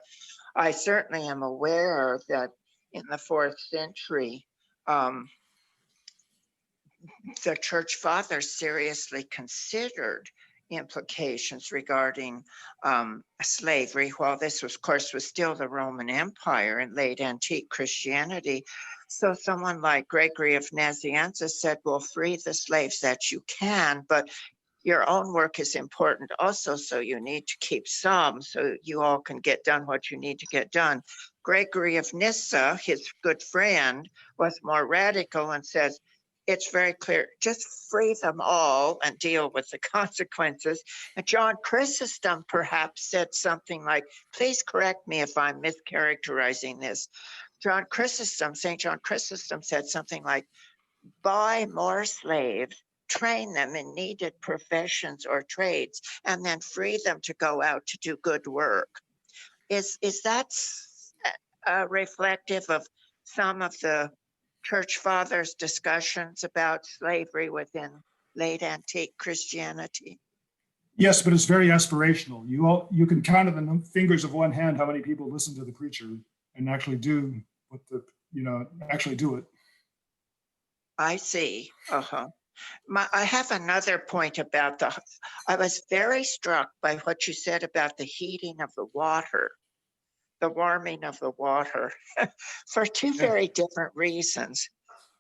D: I certainly am aware that in the 4th century, the church fathers seriously considered implications regarding slavery, while this was, of course, was still the Roman Empire and late antique Christianity. So someone like Gregory of Nazianzus said, well, free the slaves that you can, but your own work is important also, so you need to keep some so you all can get done what you need to get done. Gregory of Nyssa, his good friend, was more radical and says, it's very clear, just free them all and deal with the consequences. And John Chrysostom perhaps said something like, please correct me if I'm mischaracterizing this. St. John Chrysostom said something like, buy more slaves, train them in needed professions or trades, and then free them to go out to do good work. Is that reflective of some of the church fathers' discussions about slavery within late antique Christianity?
A: yes, but it's very aspirational. You can count on the fingers of one hand how many people listen to the preacher and actually do what actually do it.
D: I see. I have another point about I was very struck by what you said about the heating of the water, the warming of the water, for two very different reasons.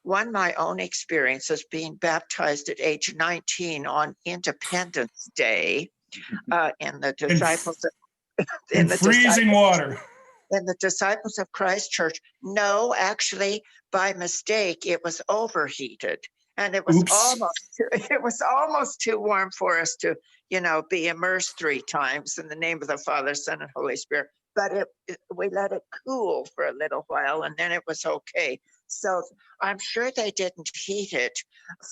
D: One, my own experience as being baptized at age 19 on Independence Day, in the disciples
A: in freezing water.
D: In the Disciples of Christ Church. No, actually, by mistake, it was overheated. And it was almost too warm for us to, be immersed 3 times in the name of the Father, Son, and Holy Spirit. But we let it cool for a little while, and then it was okay. So I'm sure they didn't heat it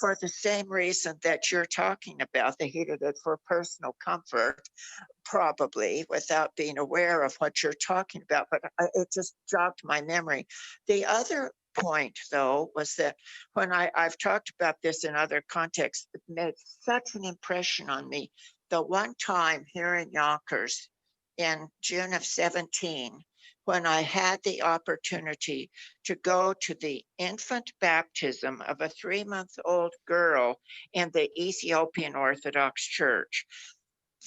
D: for the same reason that you're talking about. They heated it for personal comfort, probably, without being aware of what you're talking about. But it just jogged my memory. The other point, though, was that when I've talked about this in other contexts, it made such an impression on me. The one time here in Yonkers in June of 17, when I had the opportunity to go to the infant baptism of a 3-month-old girl in the Ethiopian Orthodox Church.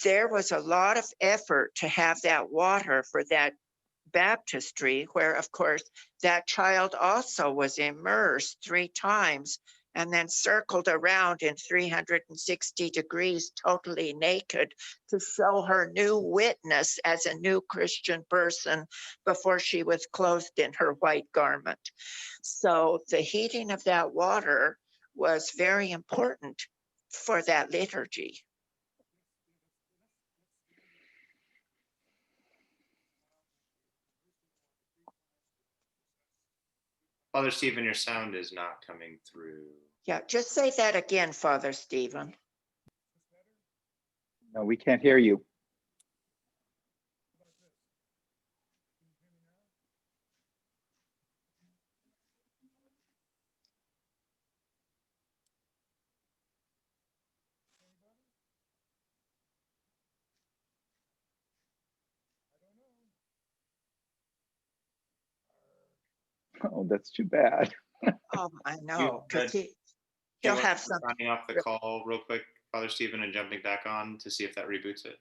D: There was a lot of effort to have that water for that baptistry, where, of course, that child also was immersed 3 times and then circled around in 360 degrees, totally naked, to show her new witness as a new Christian person before she was clothed in her white garment. So the heating of that water was very important for that liturgy.
C: Father Stephen, your sound is not coming through.
D: Yeah, just say that again, Father Stephen.
E: No, we can't hear you. Oh, that's too bad.
D: Oh, I know, because he'll have something.
C: Running off the call real quick, Father Stephen, and jumping back on to see if that reboots it.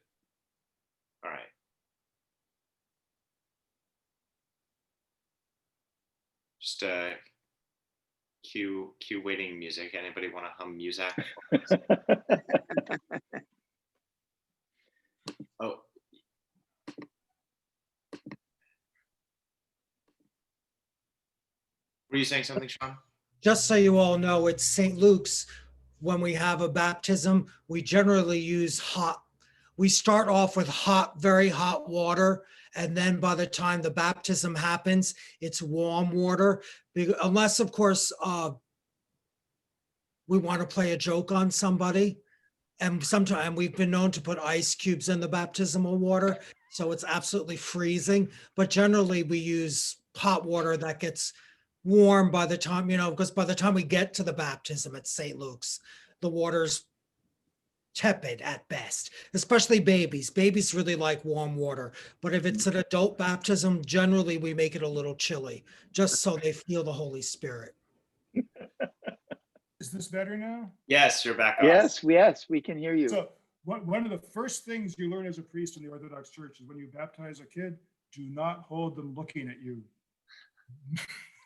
C: All right. Just cue waiting music. Anybody want to hum music? Oh. Were you saying something, Sean?
F: Just so you all know, it's St. Luke's. When we have a baptism, we generally use hot. We start off with hot, very hot water, And then by the time the baptism happens, it's warm water, unless of course, we want to play a joke on somebody. And sometimes we've been known to put ice cubes in the baptismal water. So it's absolutely freezing. But generally we use hot water that gets warm by the time, because by the time we get to the baptism at St. Luke's, the water's tepid at best, especially babies. Babies really like warm water. But if it's an adult baptism, generally we make it a little chilly, just so they feel the Holy Spirit.
A: Is this better now?
C: Yes, you're back on.
E: Yes, we can hear you.
A: So one of the first things you learn as a priest in the Orthodox Church is when you baptize a kid, do not hold them looking at you.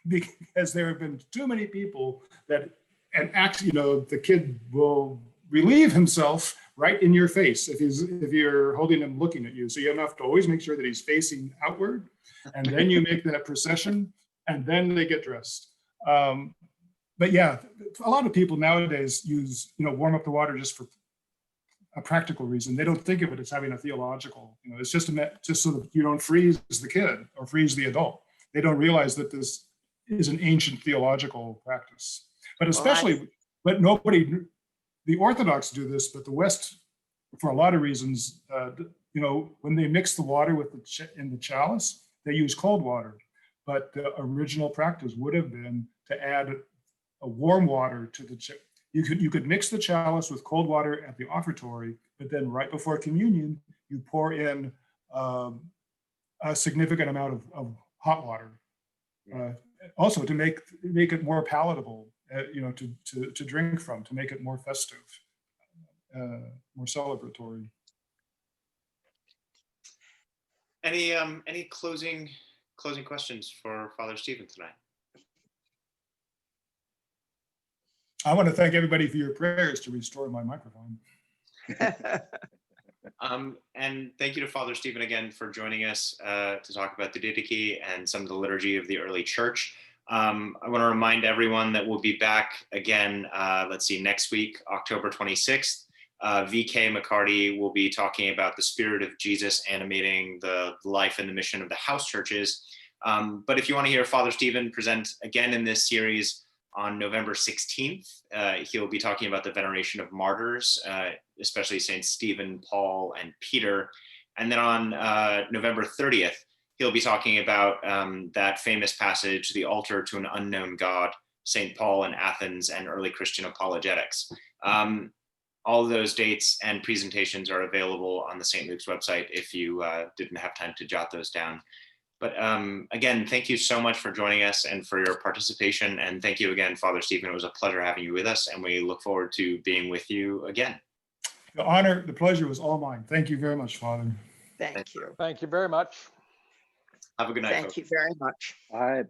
A: Because there have been too many people that, and actually, the kid will relieve himself right in your face if you're holding him looking at you. So you have to always make sure that he's facing outward, and then you make that procession, and then they get dressed. But yeah, a lot of people nowadays use, warm up the water just for a practical reason. They don't think of it as having a theological, it's just so that you don't freeze the kid or freeze the adult. They don't realize that this is an ancient theological practice. But especially, but nobody, the Orthodox do this, but the West, for a lot of reasons, when they mix the water with in the chalice, they use cold water. But the original practice would have been to add a warm water to the you could mix the chalice with cold water at the offertory, but then right before communion, you pour in a significant amount of hot water, also to make it more palatable, to drink from, to make it more festive, more celebratory.
C: Any closing questions for Father Stephen tonight?
A: I want to thank everybody for your prayers to restore my microphone.
C: And thank you to Father Stephen again for joining us to talk about the Didache and some of the liturgy of the early church. I want to remind everyone that we'll be back again, next week, October 26th. VK McCarty will be talking about the spirit of Jesus animating the life and the mission of the house churches. But if you want to hear Father Stephen present again in this series, on November 16th, he'll be talking about the veneration of martyrs, especially Saints Stephen, Paul, and Peter. And then on November 30th, he'll be talking about that famous passage, the altar to an unknown God, St. Paul in Athens and early Christian apologetics. All of those dates and presentations are available on the St. Luke's website if you didn't have time to jot those down. But again, thank you so much for joining us and for your participation. And thank you again, Father Stephen. It was a pleasure having you with us, and we look forward to being with you again.
A: The pleasure was all mine. Thank you very much, Father.
D: Thank you.
G: Thank you very much.
C: Have a good night.
D: Thank you very much.
E: Bye.